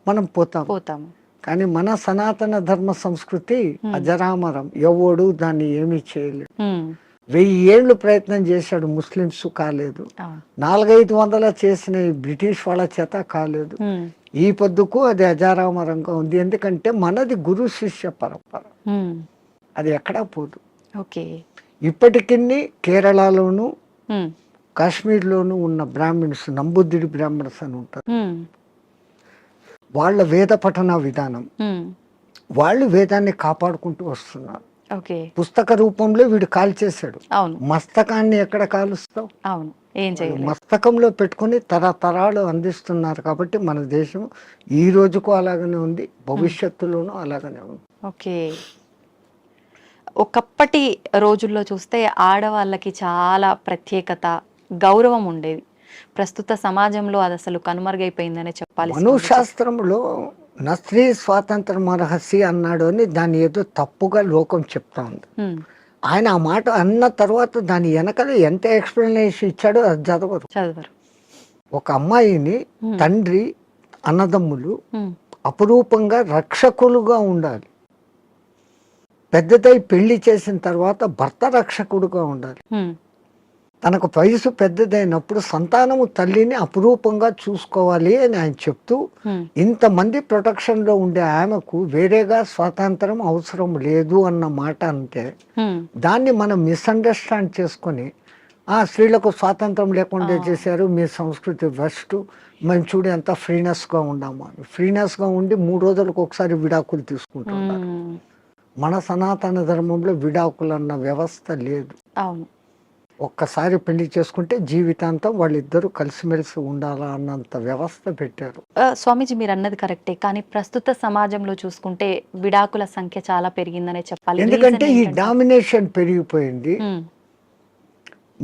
మనం పోతాం. పోతాము. కానీ మన సనాతన ధర్మ సంస్కృతి అజరామరం, ఎవడు దాన్ని ఏమీ చేయలేడు. హ్మ్. 1000 ఏళ్ళు ప్రయత్నం చేశాడు, ముస్లిమ్స్ కాలేదు. అవును. 400-500 చేసిన ఈ బ్రిటిష్ వాళ్ళ చేత కాలేదు. హ్మ్. ఈ పొద్దుకు అది అజారామరంగా ఉంది. ఎందుకంటే మనది గురు శిష్య పరంపర, హ్మ్. అది ఎక్కడా పోదు. ఓకే. ఇప్పటికీ కేరళలోను హ్మ్. కాశ్మీర్లోను ఉన్న బ్రాహ్మిన్స్, నంబుద్దిడి బ్రాహ్మణ్స్ అని ఉంటారు. హ్మ్. వాళ్ళ వేద పఠన విధానం, హ్మ్. వాళ్ళు వేదాన్ని కాపాడుకుంటూ వస్తున్నారు. ఓకే. పుస్తక రూపంలో వీడు కాల్చేశాడు, అవును. మస్తకాన్ని ఎక్కడ కాలుస్తావు? అవును. ఏం చేయలేదు. మస్తకంలో పెట్టుకుని తరతరాలు అందిస్తున్నారు. కాబట్టి మన దేశం ఈ రోజుకు అలాగనే ఉంది, భవిష్యత్తులోనూ అలాగనే ఉంది. ఓకే. ఒకప్పటి రోజుల్లో చూస్తే ఆడవాళ్ళకి చాలా ప్రత్యేకత, గౌరవం ఉండేది. ప్రస్తుత సమాజంలో అది అసలు కనుమరుగైపోయిందనే చెప్పాలి స్వామీజీ. మనుశాస్త్రంలో నా స్త్రీ స్వాతంత్రం అర్హసి అన్నాడు అని దాన్ని ఏదో తప్పుగా లోకం చెప్తా ఉంది. హ్మ్. ఆయన ఆ మాట అన్న తర్వాత దాని వెనకాల ఎంత ఎక్స్ప్లెనేషన్ ఇచ్చాడో అది చదవరు. చదవరు. ఒక అమ్మాయిని హ్మ్. తండ్రి, అన్నదమ్ములు హ్మ్. అపురూపంగా రక్షకులుగా ఉండాలి. పెద్దదై పెళ్లి చేసిన తర్వాత భర్త రక్షకుడుగా ఉండాలి. హ్మ్. తనకు వయసు పెద్దదైనప్పుడు సంతానము తల్లిని అపురూపంగా చూసుకోవాలి అని ఆయన చెప్తూ, హ్మ్. ఇంతమంది ప్రొటెక్షన్లో ఉండే ఆమెకు వేరేగా స్వాతంత్రం అవసరం లేదు అన్న మాట అంటే హ్మ్. దాన్ని మనం మిస్అండర్స్టాండ్ చేసుకొని స్త్రీలకు స్వాతంత్రం లేకుండా చేశారు, మీ సంస్కృతి వెస్ట్, మేము చూడు ఎంత ఫ్రీనెస్గా ఉన్నాము అని. ఫ్రీనెస్గా ఉండి 3 రోజులకు ఒకసారి విడాకులు తీసుకుంటున్నారు. హ్మ్. మన సనాతన ధర్మంలో విడాకులు అన్న వ్యవస్థ లేదు. అవును. ఒక్కసారి పెళ్లి చేసుకుంటే జీవితాంతం వాళ్ళిద్దరూ కలిసిమెలిసి ఉండాలా అన్నంత వ్యవస్థ పెట్టారు. స్వామీజీ, మీరు అన్నది కరెక్టే. కానీ ప్రస్తుత సమాజంలో చూసుకుంటే విడాకుల సంఖ్య చాలా పెరిగిందనే చెప్పాలి. ఎందుకంటే రీజన్ ఈ ఏంటంటే? డామినేషన్ పెరిగిపోయింది. హ్మ్.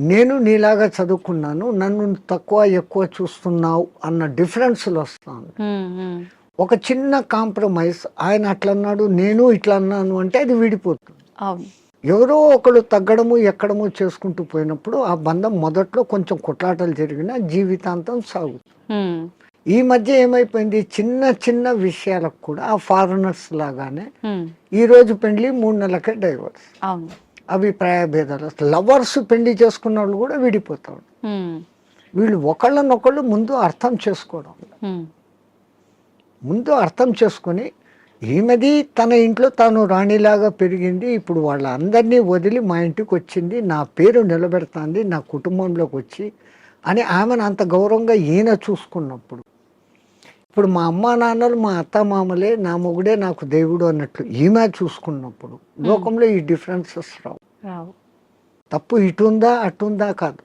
నేను నీలాగా చదువుకున్నాను, నన్ను తక్కువ ఎక్కువ చూస్తున్నావు అన్న డిఫరెన్స్లు వస్తాను. హ్మ్. హ్మ్. ఒక చిన్న కాంప్రమైజ్, ఆయన అట్లా అన్నాడు నేను ఇట్లా అన్నాను అంటే అది విడిపోతుంది. అవును. ఎవరో ఒకళ్ళు తగ్గడము ఎక్కడము చేసుకుంటూ పోయినప్పుడు ఆ బంధం మొదట్లో కొంచెం కొట్లాటలు జరిగినా జీవితాంతం సాగుతుంది. హ్మ్. ఈ మధ్య ఏమైపోయింది, చిన్న చిన్న విషయాలకు కూడా ఆ ఫారినర్స్ లాగానే హ్మ్. ఈరోజు పెళ్లి 3 నెలలకే డైవర్స్, అవును. అభిప్రాయ భేదాలు. లవర్స్ పెళ్లి చేసుకున్న వాళ్ళు కూడా విడిపోతారు. హ్మ్. వీళ్ళు ఒకళ్ళనొకళ్ళు ముందు అర్థం చేసుకోవడం, హ్మ్. ముందు అర్థం చేసుకొని ఈమెది తన ఇంట్లో తాను రాణిలాగా పెరిగింది, ఇప్పుడు వాళ్ళందరినీ వదిలి మా ఇంటికి వచ్చింది, నా పేరు నిలబెడుతుంది నా కుటుంబంలోకి వచ్చి అని ఆమెను అంత గౌరవంగా ఈయన చూసుకున్నప్పుడు, ఇప్పుడు మా అమ్మా నాన్నలు మా అత్త మామలే, నా మొగుడే నాకు దేవుడు అన్నట్లు ఈమె చూసుకున్నప్పుడు లోకంలో ఈ డిఫరెన్సెస్ రావు. రావు. తప్పు ఇటుందా అటుందా కాదు,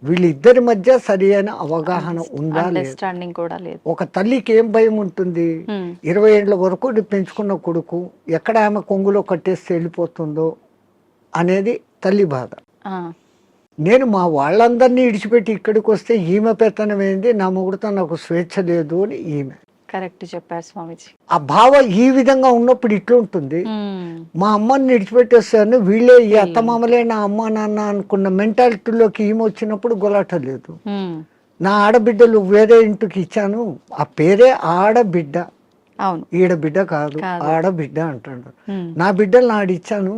వీళ్ళిద్దరి మధ్య సరి అయిన అవగాహన ఉందా లేదు. అండర్స్టాండింగ్ కూడా లేదు. ఒక తల్లికి ఏం భయం ఉంటుంది, 20 ఏళ్ల వరకు పెంచుకున్న కొడుకు ఎక్కడ ఆమె కొంగులో కట్టేస్తే వెళ్ళిపోతుందో అనేది తల్లి బాధ. నేను మా వాళ్ళందరినీ ఇడిచిపెట్టి ఇక్కడికి వస్తే ఈమె పెత్తనం ఏంది, నా మొగుడుతో నాకు స్వేచ్ఛ లేదు అని ఈమె. కరెక్ట్ చెప్పారు స్వామీజీ. ఆ భావ ఈ విధంగా ఉన్నప్పుడు ఇట్లుంటుంది. మా అమ్మని విడిచిపెట్టేస్తాను, వీళ్ళే ఈ అత్తమామలే నా అమ్మ నాన్న అనుకున్న మెంటాలిటీలోకి ఈమె వచ్చినప్పుడు గొలాట లేదు. నా ఆడబిడ్డలు వేరే ఇంటికి ఇచ్చాను, ఆ పేరే ఆడబిడ్డ, అవును ఈడబిడ్డ కాదు ఆడబిడ్డ అంటాడు. నా బిడ్డలు నాడిచ్చాను,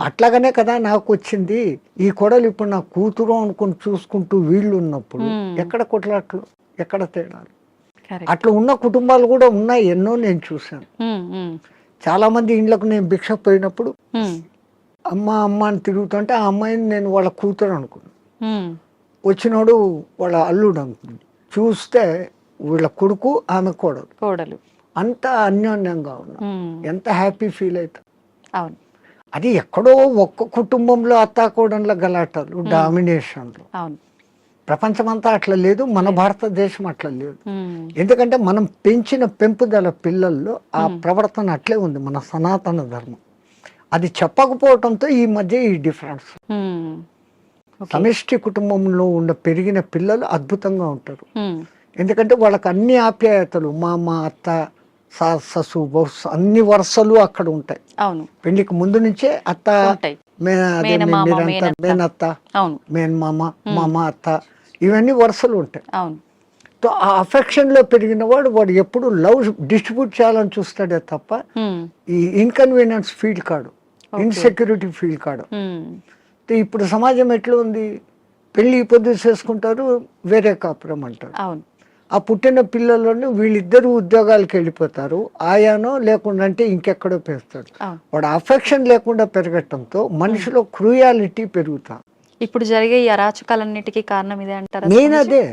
అట్లాగనే కదా నాకు వచ్చింది. ఈ కొడలు ఇప్పుడు నా కూతురు అనుకుని చూసుకుంటూ వీళ్ళు ఉన్నప్పుడు ఎక్కడ కొట్లాట్లు, ఎక్కడ తేడాలు. అట్లా ఉన్న కుటుంబాలు కూడా ఉన్నాయి, ఎన్నో నేను చూశాను. చాలా మంది ఇండ్లకు నేను భిక్ష పోయినప్పుడు అమ్మ అమ్మ అని తిరుగుతుంటే ఆ అమ్మాయిని నేను వాళ్ళ కూతురు అనుకున్నాను, వచ్చినోడు వాళ్ళ అల్లుడు అనుకున్నాను. చూస్తే వీళ్ళ కొడుకు ఆమె కోడలు, అంత అన్యోన్యంగా ఉన్నా, ఎంత హ్యాపీ ఫీల్ అవుతా. అవును, అది ఎక్కడో ఒక్క కుటుంబంలో అత్తాకోడన్ల గలాటలు, డామినేషన్లు. అవును, ప్రపంచమంతా అట్లా లేదు, మన భారతదేశం అట్లా లేదు. ఎందుకంటే మనం పెంచిన పెంపుదల పిల్లల్లో ఆ ప్రవర్తన అట్లే ఉంది, మన సనాతన ధర్మం. అది చెప్పకపోవడంతో ఈ మధ్య ఈ డిఫరెన్స్. సమిష్టి కుటుంబంలో పెరిగిన పిల్లలు అద్భుతంగా ఉంటారు, ఎందుకంటే వాళ్ళకి అన్ని ఆప్యాయతలు, మామ అత్త ససు అన్ని వరుసలు అక్కడ ఉంటాయి. పెళ్లికి ముందు నుంచే అత్త మేనత్త మేనమామ మామ అత్త ఇవన్నీ వరుసలు ఉంటాయి. సో ఆ అఫెక్షన్ లో పెరిగిన వాడు ఎప్పుడు లవ్ డిస్ట్రిబ్యూట్ చేయాలని చూస్తాడే తప్ప ఈ ఇన్కన్వీనియన్స్ ఫీల్ కాడు, ఇన్సెక్యూరిటీ ఫీల్ కాడు. ఇప్పుడు సమాజం ఎట్లా ఉంది, పెళ్లి పొద్దు చేసుకుంటారు, వేరే కాపురం అంటారు. ఆ పుట్టిన పిల్లలను వీళ్ళిద్దరు ఉద్యోగాలకు వెళ్ళిపోతారు, ఆయానో లేకుండా అంటే ఇంకెక్కడో పెంచుతాడు. వాడు అఫెక్షన్ లేకుండా పెరగటంతో మనిషిలో క్రూయాలిటీ పెరుగుతా. ఇప్పుడు జరిగే ఈ అరాచకాలన్నిటికీ కారణం ఇదే అంటారా? నేను అదే,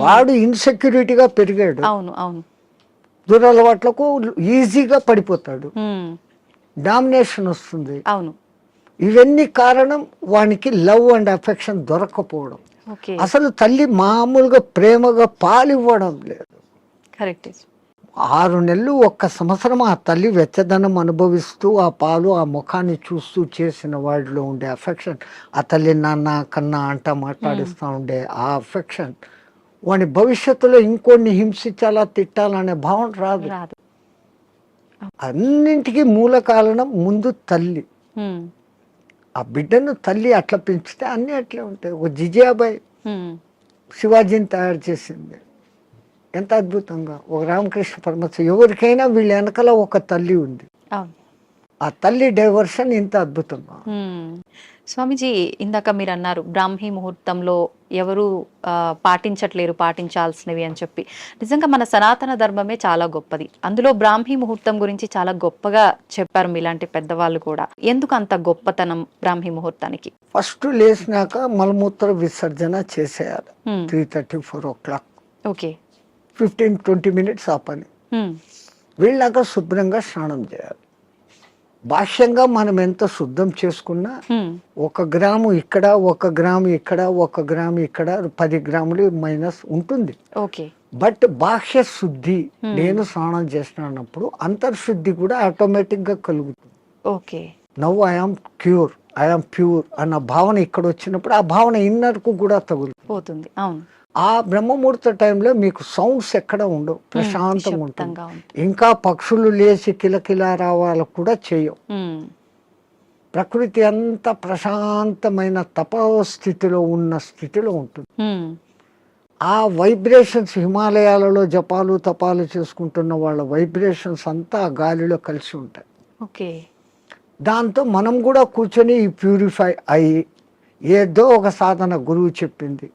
వాడు ఇన్సెక్యూరిటీగా పెరిగాడు, అవును అవును, దురలవాట్లకు ఈజీగా పడిపోతాడు, డామినేషన్ వస్తుంది. అవును, ఇవన్నీ కారణం వానికి లవ్ అండ్ అఫెక్షన్ దొరకపోవడం. అసలు తల్లి మామూలుగా ప్రేమగా పాలు ఇవ్వడం లేదు. 6 నెలలు 1 సంవత్సరం ఆ తల్లి వెచ్చదనం అనుభవిస్తూ ఆ పాలు ఆ ముఖాన్ని చూస్తూ చేసిన వాడిలో ఉండే అఫెక్షన్, ఆ తల్లి నాన్న కన్నా అంట మాట్లాడిస్తూ ఉండే ఆ అఫెక్షన్ వాడి భవిష్యత్తులో ఇంకొన్ని హింసించాలా తిట్టాలనే భావన రాదు. అన్నింటికీ మూల కారణం ముందు తల్లి. ఆ బిడ్డను తల్లి అట్లా పెంచితే అన్నీ అట్లే ఉంటాయి. ఒక జిజియాబాయి శివాజీని తయారు చేసింది ఎంత అద్భుతంగా, ఒక రామకృష్ణ పరమహంస, ఎవరికైనా వీళ్ళ వెనకాల ఒక తల్లి ఉంది. ఆ తల్లి డైవర్షన్ ఇంత అద్భుతంగా. స్వామీజీ, ఇందాక మీరు అన్నారు బ్రాహ్మీ ముహూర్తంలో ఎవరు పాటించట్లేరు పాటించాల్సినవి అని చెప్పి. నిజంగా మన సనాతన ధర్మమే చాలా గొప్పది, అందులో బ్రాహ్మీ ముహూర్తం గురించి చాలా గొప్పగా చెప్పారు మీలాంటి పెద్దవాళ్ళు కూడా. ఎందుకు అంత గొప్పతనం బ్రాహ్మీ ముహూర్తానికి? ఫస్ట్ లేచినాక మలమూత్ర విసర్జన చేసేయాలి 3:30-4 o'clock. ఓకే, 15-20 minutes ఆ పని. వెళ్ళాక శుభ్రంగా స్నానం చేయాలి. బాహ్యంగా మనం ఎంత శుద్ధం చేసుకున్నా 1 గ్రాము ఇక్కడ 1 గ్రాము ఇక్కడ 1 గ్రాము ఇక్కడ 10 గ్రాములు మైనస్ ఉంటుంది. బట్ బాహ్య శుద్ధి, నేను స్నానం చేసినప్పుడు అంతర్శుద్ధి కూడా ఆటోమేటిక్ గా కలుగుతుంది. Now I am cure, I am pure అన్న భావన ఇక్కడ వచ్చినప్పుడు ఆ భావన ఇన్నర్ కు కూడా తగులుతుంది. ఆ బ్రహ్మముహూర్త టైంలో మీకు సౌండ్స్ ఎక్కడ ఉండవు, ప్రశాంతంగా ఉంటుంది. ఇంకా పక్షులు లేచి కిలకిలా రావాలు కూడా చేయవు. ప్రకృతి అంత ప్రశాంతమైన తపస్థితిలో ఉన్న స్థితిలో ఉంటుంది. ఆ వైబ్రేషన్స్ హిమాలయాలలో జపాలు తపాలు చేసుకుంటున్న వాళ్ళ వైబ్రేషన్స్ అంతా ఆ గాలిలో కలిసి ఉంటాయి. దాంతో మనం కూడా కూర్చొని ప్యూరిఫై అయ్యి, ఏదో ఒక సాధన గురువు చెప్పింది,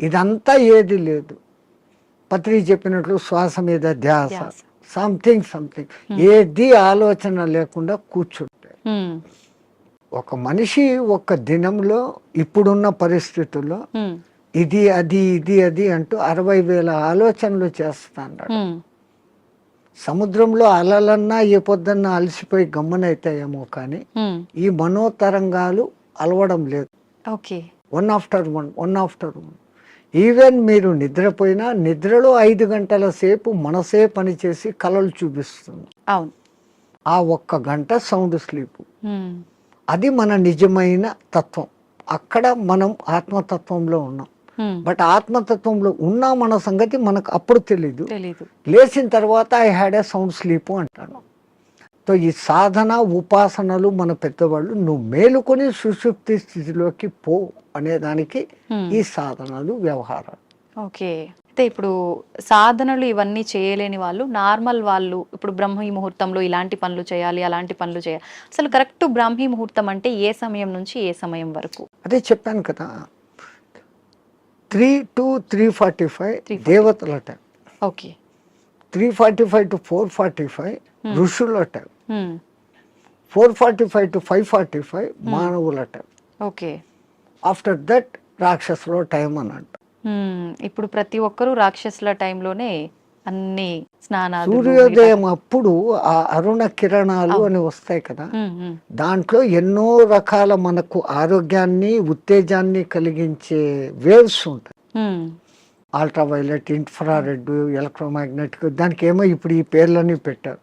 ఇదంతా ఏది లేదు, పత్రి చెప్పినట్లు శ్వాస మీద ధ్యాస, సంథింగ్ ఏది ఆలోచన లేకుండా కూర్చుంటే ఒక మనిషి ఒక దినంలో ఇప్పుడున్న పరిస్థితుల్లో ఇది అది ఇది అది అంటూ 60,000 ఆలోచనలు చేస్తాడు. సముద్రంలో అలలన్నా ఏ పొద్దున్నా అలసిపోయి గమ్మనైతాయేమో కానీ ఈ మనోతరంగాలు అలవడం లేదు. Okay. One after one. Even మీరు నిద్రపోయినా నిద్రలో 5 గంటల సేపు మనసే పనిచేసి కలలు చూపిస్తుంది. అవును. ఆ 1 గంట సౌండ్ స్లీప్. హ్మ్. అది మన నిజమైన తత్వం. అక్కడ మనం ఆత్మతత్వంలో ఉన్నాం. హ్మ్. బట్ ఆత్మతత్వంలో ఉన్నామన్న సంగతి మనకు అప్పుడు తెలీదు. తెలీదు. లేచిన తర్వాత I had a sound sleep అంటాను. సో ఈ సాధన ఉపాసనలు మన పెద్దవాళ్ళు నువ్వు మేలుకొని సుషుప్తి స్థితిలోకి పో అనేదానికి హ్మ్. ఈ సాధనలు వ్యవహారాలు. ఓకే. అయితే ఇప్పుడు సాధనలు ఇవన్నీ చేయలేని వాళ్ళు, నార్మల్ వాళ్ళు ఇప్పుడు బ్రాహ్మీ ముహూర్తంలో ఇలాంటి పనులు చేయాలి, అలాంటి పనులు చేయాలి. అసలు కరెక్ట్ బ్రాహ్మీ ముహూర్తం అంటే ఏ సమయం నుంచి ఏ సమయం వరకు? అదే చెప్పాను కదా, 3 to 3:45 3:40. దేవతల టైం, ఓకే. 3:45 to 4:45 ఋషుల టైం, హ్మ్. 4:45 to 5:45 మానవుల టైం. ఓకే. ఆఫ్టర్ దట్ రాక్షసుల టైం అని అంట. ఇప్పుడు ప్రతి ఒక్కరూ రాక్షసుల టైంలోనే అన్ని స్నానాలు సూర్యోదయం అప్పుడు ఆ అరుణ కిరణాలు అని వస్తాయి కదా, దాంట్లో ఎన్నో రకాల మనకు ఆరోగ్యాన్ని ఉత్తేజాన్ని కలిగించే వేవ్స్ ఉంటాయి. అల్ట్రావైలెట్, ఇన్ఫ్రారెడ్, ఎలక్ట్రోమాగ్నెటిక్, దానికి ఏమో ఇప్పుడు ఈ పేర్లన్నీ పెట్టారు.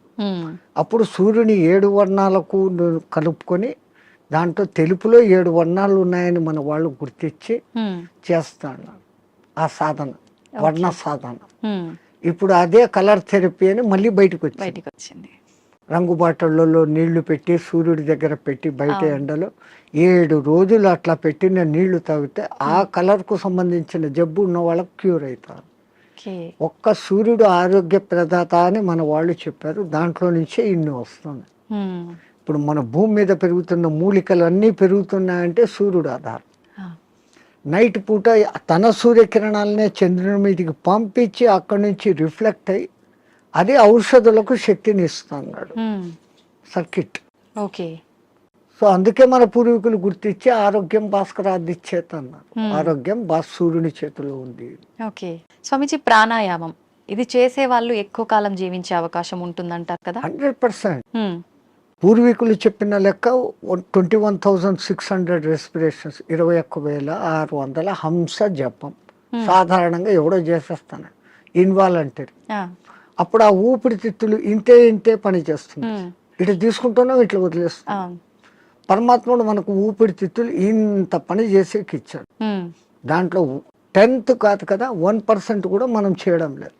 అప్పుడు సూర్యుని 7 వర్ణాలకు కలుపుకొని దాంట్లో తెలుపులో 7 వర్ణాలు ఉన్నాయని మన వాళ్ళు గుర్తించి చేస్తాడు ఆ సాధన, వర్ణ సాధన. ఇప్పుడు అదే కలర్ థెరపీ అని మళ్ళీ బయటకు వచ్చింది. రంగు బాటళ్ళలో నీళ్లు పెట్టి సూర్యుడి దగ్గర పెట్టి బయట ఎండలో 7 రోజులు అట్లా పెట్టిన నీళ్లు తాగితే ఆ కలర్కు సంబంధించిన జబ్బు ఉన్న వాళ్ళకు క్యూర్ అవుతారు. ఒక్క సూర్యుడు ఆరోగ్య ప్రదాత అని మన వాళ్ళు చెప్పారు. దాంట్లో నుంచే ఇన్ని వస్తుంది. ఇప్పుడు మన భూమి మీద పెరుగుతున్న మూలికలు అన్నీ పెరుగుతున్నాయంటే సూర్యుడు ఆధారం. నైట్ పూట తన సూర్యకిరణాలనే చంద్రుని మీదకి పంపించి అక్కడి నుంచి రిఫ్లెక్ట్ అయ్యి అది ఔషధులకు శక్తిని ఇస్తున్నాడు సర్కిట్. ఓకే. సో అందుకే మన పూర్వీకులు గుర్తించి ఆరోగ్యం భాస్కరాది చేత అన్నారు. ఆరోగ్యం సూర్యుని చేతిలో ఉంది. ఓకే. స్వామిజీ, ప్రాణాయామం ఇది చేసే వాళ్ళు ఎక్కువ కాలం జీవించే అవకాశం ఉంటుందంటారు కదా? 100%. పూర్వీకులు చెప్పిన లెక్క 21,600 రెస్పిరేషన్స్, 21,600 హంస జపం సాధారణంగా ఎవడో చేసేస్తాను ఇన్వాలంటరీ. అప్పుడు ఆ ఊపిరితిత్తులు ఇంతే పని చేస్తుంది. ఇటు తీసుకుంటున్నాం, ఇట్లా వదిలేస్తున్నాం. పరమాత్ముడు మనకు ఊపిరితిత్తులు ఇంత పని చేసేకి ఇచ్చాడు. దాంట్లో 10th కాదు కదా, 1% కూడా మనం చేయడం లేదు.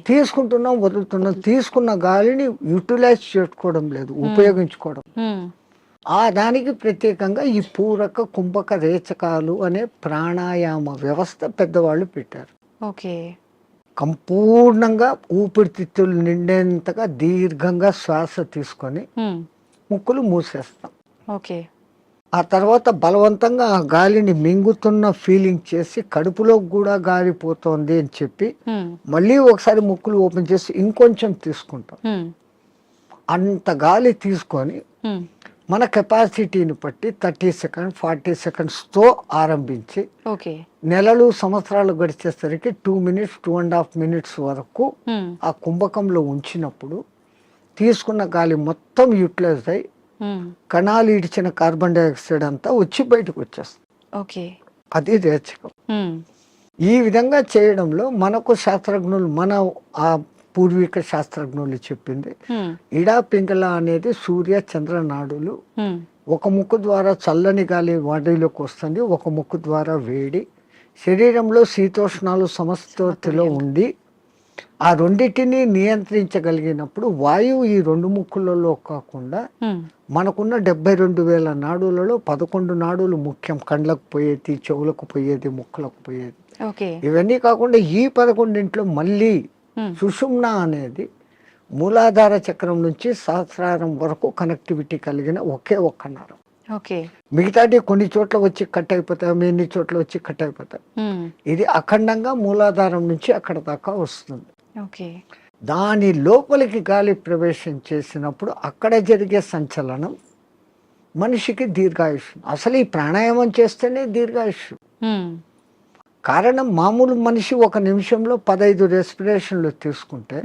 తీసుకుంటున్నాం, వదులుతున్నాం. తీసుకున్న గాలిని యూటిలైజ్ చేసుకోవడం లేదు, ఉపయోగించుకోవడం. ఆ దానికి ప్రత్యేకంగా ఈ పూరక కుంభక రేచకాలు అనే ప్రాణాయామ వ్యవస్థ పెద్దవాళ్ళు పెట్టారు. ఓకే. సంపూర్ణంగా ఊపిరితిత్తులు నిండేంతగా దీర్ఘంగా శ్వాస తీసుకొని ముక్కులు మూసేస్తాం. ఓకే. ఆ తర్వాత బలవంతంగా ఆ గాలిని మింగుతున్న ఫీలింగ్ చేసి కడుపులో కూడా గాలి పోతోంది అని చెప్పి మళ్ళీ ఒకసారి ముక్కులు ఓపెన్ చేసి ఇంకొంచెం తీసుకుంటాం. అంత గాలి తీసుకొని మన కెపాసిటీని బట్టి 30 సెకండ్స్ 40 సెకండ్స్తో ఆరంభించి నెలలు సంవత్సరాలు గడిచేసరికి 2 minutes 2.5 minutes వరకు ఆ కుంభకంలో ఉంచినప్పుడు తీసుకున్న గాలి మొత్తం యూటిలైజ్ అయ్యి కణాలు ఇడిచిన కార్బన్ డైఆక్సైడ్ అంతా వచ్చి బయటకు వచ్చేస్తుంది. అది రేచకం. ఈ విధంగా చేయడంలో మనకు శాస్త్రజ్ఞులు, మన ఆ పూర్వీక శాస్త్రజ్ఞులు చెప్పింది ఇడా పింగళ అనేది సూర్య చంద్ర నాడులు. ఒక ముక్కు ద్వారా చల్లని గాలి బాడీలోకి వస్తుంది, ఒక ముక్కు ద్వారా వేడి. శరీరంలో శీతోష్ణాలు సమస్థితిలో ఉండి ఆ రెండింటిని నియంత్రించగలిగినప్పుడు వాయువు ఈ 2 ముక్కులలో కాకుండా మనకున్న 72,000 నాడులలో 11 నాడులు ముఖ్యం. కండ్లకు పోయేది, చెవులకు పోయేది, ముక్కులకు పోయేది. ఇవన్నీ కాకుండా ఈ 11 మళ్ళీ సుషుమ్న అనేది మూలాధార చక్రం నుంచి సహస్రారం వరకు కనెక్టివిటీ కలిగిన ఒకే ఒక్క నరం. మిగతాటి కొన్ని చోట్ల వచ్చి కట్ అయిపోతాయి, ఎన్ని చోట్ల వచ్చి కట్ అయిపోతాయి. ఇది అఖండంగా మూలాధారం నుంచి అక్కడ దాకా వస్తుంది. దాని లోపలికి గాలి ప్రవేశం చేసినప్పుడు అక్కడ జరిగే సంచలనం మనిషికి దీర్ఘాయుష్. అసలు ఈ ప్రాణాయామం చేస్తేనే దీర్ఘాయుష్. కారణం మామూలు మనిషి 1 నిమిషంలో 15 రెస్పిరేషన్లు తీసుకుంటే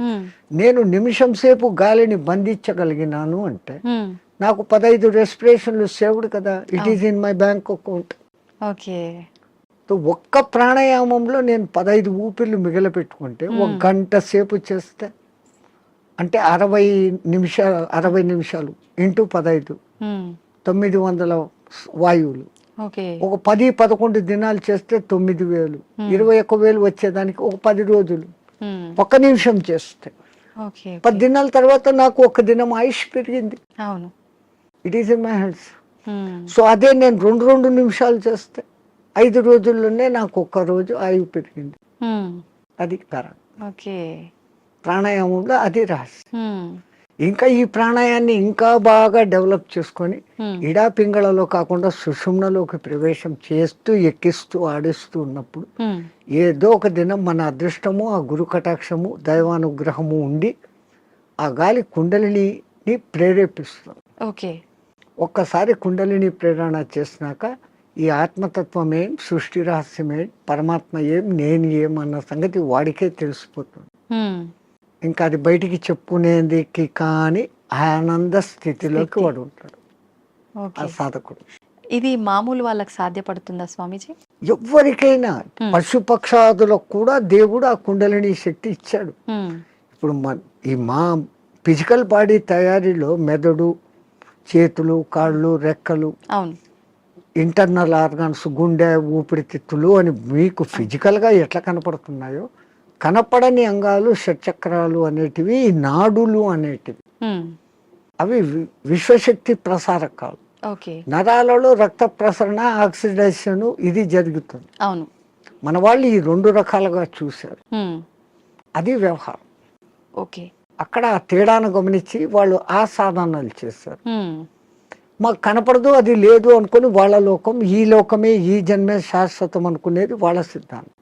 నేను నిమిషం సేపు గాలిని బంధించగలిగినాను అంటే నాకు 15 రెస్పిరేషన్లు సేవ్డ్ కదా. It is in my bank account. Okay. So ఒక్క ప్రాణాయామంలో నేను 15 ఊపిర్లు మిగిలిపెట్టుకుంటే ఒక గంట సేపు చేస్తే అంటే 60 నిమిషాలు ఇంటూ 15 900 వాయువులు. ఓకే. ఒక 10-11 దినాలు చేస్తే 9,000 21,000 వచ్చేదానికి ఒక 10 రోజులు ఒక్క నిమిషం చేస్తే ఓకే. 10 దినాల తర్వాత నాకు ఒక దినం ఆయుష్ పెరిగింది. అవును. It is in my hands. So అదే నేను 2 నిమిషాలు చేస్తే 5 రోజుల్లోనే నాకు ఒక్క రోజు ఆయువు పెరిగింది. అది కారణం. ఓకే. ప్రాణాయామంలో అది రహస్యం. ఇంకా ఈ ప్రాణాయాన్ని ఇంకా బాగా డెవలప్ చేసుకొని ఇడా పింగళలో కాకుండా సుషుమ్నలోకి ప్రవేశం చేస్తూ ఎక్కిస్తూ ఆడిస్తూ ఉన్నప్పుడు ఏదో ఒక దినం మన అదృష్టము, ఆ గురు కటాక్షము, దైవానుగ్రహము ఉండి ఆ గాలి కుండలిని ప్రేరేపిస్తుంది. ఓకే. ఒక్కసారి కుండలిని ప్రేరణ చేసినాక ఈ ఆత్మతత్వం ఏం, సృష్టి రహస్యం ఏం, పరమాత్మ ఏం, నేను ఏం అన్న సంగతి వాడికే తెలిసిపోతుంది. ఇంకా అది బయటికి చెప్పుకునేందుకు కానీ ఆనంద స్థితిలోకి వాడు ఉంటాడు ఆ సాధకుడు. ఇది మామూలు వాళ్ళకి సాధ్యపడుతుందా స్వామీజీ? ఎవరికైనా పశుపక్షాదులకు కూడా దేవుడు ఆ కుండలిని శక్తి ఇచ్చాడు. ఇప్పుడు మా ఫిజికల్ బాడీ తయారీలో మెదడు, చేతులు, కాళ్ళు, రెక్కలు, ఇంటర్నల్ ఆర్గాన్స్, గుండె, ఊపిరితిత్తులు అని మీకు ఫిజికల్గా ఎట్లా కనపడుతున్నాయో కనపడని అంగాలు, షట్చక్రాలు అనేటివి, నాడులు అనేటివి, అవి విశ్వశక్తి ప్రసారకాలు. నరాలలో రక్త ప్రసరణ, ఆక్సిడేషన్ ఇది జరుగుతుంది. అవును. మన వాళ్ళు ఈ 2 రకాలుగా చూశారు. అది వ్యవహారం. ఓకే. అక్కడ ఆ తేడాను గమనించి వాళ్ళు ఆ సాధనాలు చేశారు. మాకు కనపడదు, అది లేదు అనుకుని వాళ్ళ లోకం, ఈ లోకమే, ఈ జన్మే శాశ్వతం అనుకునేది వాళ్ళ సిద్ధాంతం.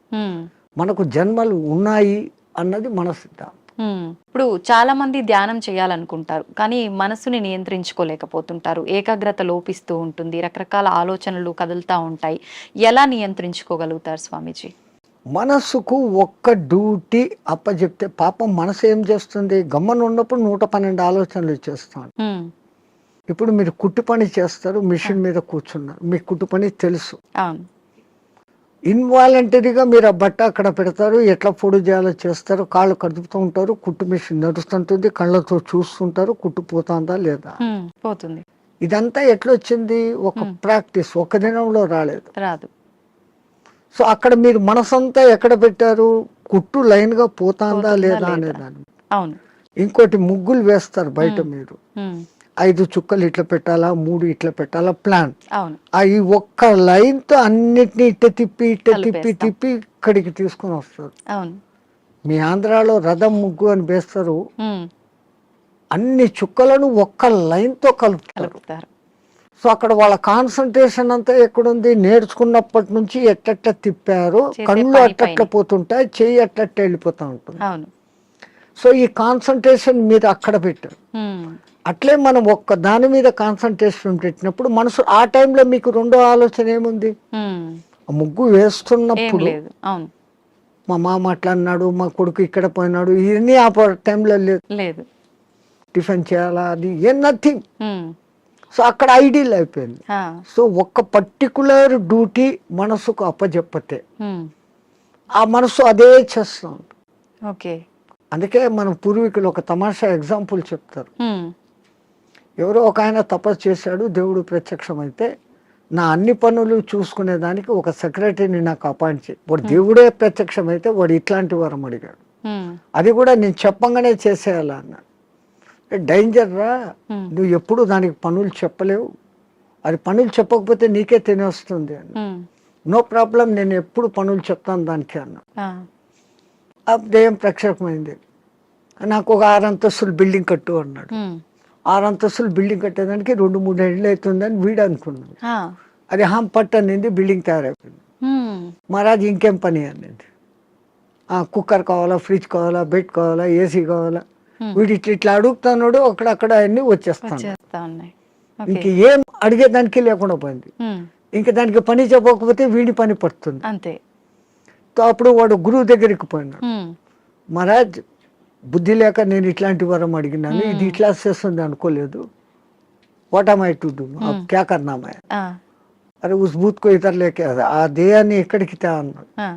మనకు జన్మలు ఉన్నాయి అన్నది మన సిద్ధాంతం. ఇప్పుడు చాలా మంది ధ్యానం చేయాలనుకుంటారు, కానీ మనసుని నియంత్రించుకోలేకపోతుంటారు. ఏకాగ్రత లోపిస్తూ ఉంటుంది, రకరకాల ఆలోచనలు కదులుతూ ఉంటాయి. ఎలా నియంత్రించుకోగలుగుతారు స్వామీజీ? మనసుకు ఒక్క డ్యూటీ అప్పచెప్తే పాపం మనసు ఏం చేస్తుంది? గమ్మన ఉన్నప్పుడు 112 ఆలోచనలు చేస్తాను. ఇప్పుడు మీరు కుట్టు పని చేస్తారు, మిషన్ మీద కూర్చున్నారు, మీకు కుట్టు పని తెలుసు. ఇన్వాలంటరీగా మీరు ఆ బట్ట అక్కడ పెడతారు, ఎట్లా పొడి చేయాలో చేస్తారు, కాళ్ళు కదుపుతూ ఉంటారు, కుట్టు మిషన్ నడుస్తుంటుంది, కళ్ళతో చూస్తుంటారు, కుట్టు పోతుందా లేదా పోతుంది. ఇదంతా ఎట్లొచ్చింది? ఒక ప్రాక్టీస్, ఒక దినంలో రాదు. సో అక్కడ మీరు మనసంతా ఎక్కడ పెట్టారు? కుట్టు లైన్ గా పోతుందా లేదా అనేదాన్ని. ఇంకోటి ముగ్గులు వేస్తారు బయట, మీరు 5 చుక్కలు ఇట్లా పెట్టాలా, 3 ఇట్లా పెట్టాలా ప్లాన్. ఈ ఒక్క లైన్ తో అన్నిటినీ ఇట్ట తిప్పి ఇక్కడికి తీసుకుని వస్తారు. మీ ఆంధ్రాలో రథం ముగ్గు అని వేస్తారు, అన్ని చుక్కలను ఒక్క లైన్ తో కలుపుతారు. సో అక్కడ వాళ్ళ కాన్సన్ట్రేషన్ అంతా ఎక్కడుంది? నేర్చుకున్నప్పటి నుంచి ఎట్ట తిప్పారు, కళ్ళు అట్ట పోతుంటాయి, చెయ్యి అట్ట వెళ్ళిపోతా ఉంటుంది. సో ఈ కాన్సన్ట్రేషన్ మీరు అక్కడ పెట్టారు. అట్లే మనం ఒక్క దాని మీద కాన్సన్ట్రేషన్ పెట్టినప్పుడు మనసు ఆ టైంలో మీకు రెండో ఆలోచన ఏముంది? ముగ్గు వేస్తున్నప్పుడు మా మామ అట్లా అన్నాడు, మా కొడుకు ఇక్కడ పోయినాడు, ఇవన్నీ ఆ టైంలో లేదు. టిఫిన్ చేయాలా, అది నథింగ్. సో అక్కడ ఐడియల్ అయిపోయింది. సో ఒక్క పర్టికులర్ డ్యూటీ మనసుకు అప్పచెప్పతే ఆ మనసు అదే చేస్తూ ఉంటుంది. అందుకే మన పూర్వీకులు ఒక తమాషా ఎగ్జాంపుల్ చెప్తారు. ఎవరో ఒక ఆయన తపస్సు చేశాడు, దేవుడు ప్రత్యక్షమైతే నా అన్ని పనులు చూసుకునేదానికి ఒక సెక్రటరీని నాకు అపాయింట్ చేయి. వాడు దేవుడే ప్రత్యక్షమైతే వాడు ఇట్లాంటి వరం అడిగాడు, అది కూడా నేను చెప్పంగానే చేసేయాలా అన్నాడు. డేంజర్ రా, నువ్వు ఎప్పుడు దానికి పనులు చెప్పలేవు, అది పనులు చెప్పకపోతే నీకే తినేస్తుంది అని. నో ప్రాబ్లం, నేను ఎప్పుడు పనులు చెప్తాను దానికి అన్నా. ఆ దెయ్యం ప్రత్యక్షమైంది. నాకు ఒక 6 అంతస్తులు బిల్డింగ్ కట్టు అన్నాడు. 6 అంతస్తులు బిల్డింగ్ కట్టేదానికి 2-3 ఏళ్ళు అవుతుందని వీడు అనుకున్నాడు. అది పట్టు అనింది, బిల్డింగ్ తయారైపోయింది. మహారాజ్ ఇంకేం పని అనింది. కుక్కర్ కావాలా, ఫ్రిడ్జ్ కావాలా, బెడ్ కావాలా, ఏసీ కావాలా, వీడు ఇట్లా అడుగుతున్నాడు, అక్కడక్కడ అన్ని వచ్చేస్తాను. ఇంక ఏం అడిగేదానికి లేకుండా పోయింది. ఇంక దానికి పని చెప్పకపోతే వీడి పని పడుతుంది అంతే. అప్పుడు వాడు గురువు దగ్గరికి పోయినాడు. మహారాజ్ బుద్ధి లేక నేను ఇట్లాంటి వరం అడిగినాను, ఇది ఇట్లా చేస్తుంది అనుకోలేదు, what am I to do, క్యా కర్నా మై? అరే ఉస్ బూత్కో ఇతర లేకే ఆ దేయాన్ని ఎక్కడికి తా అన్నాడు. ఆ,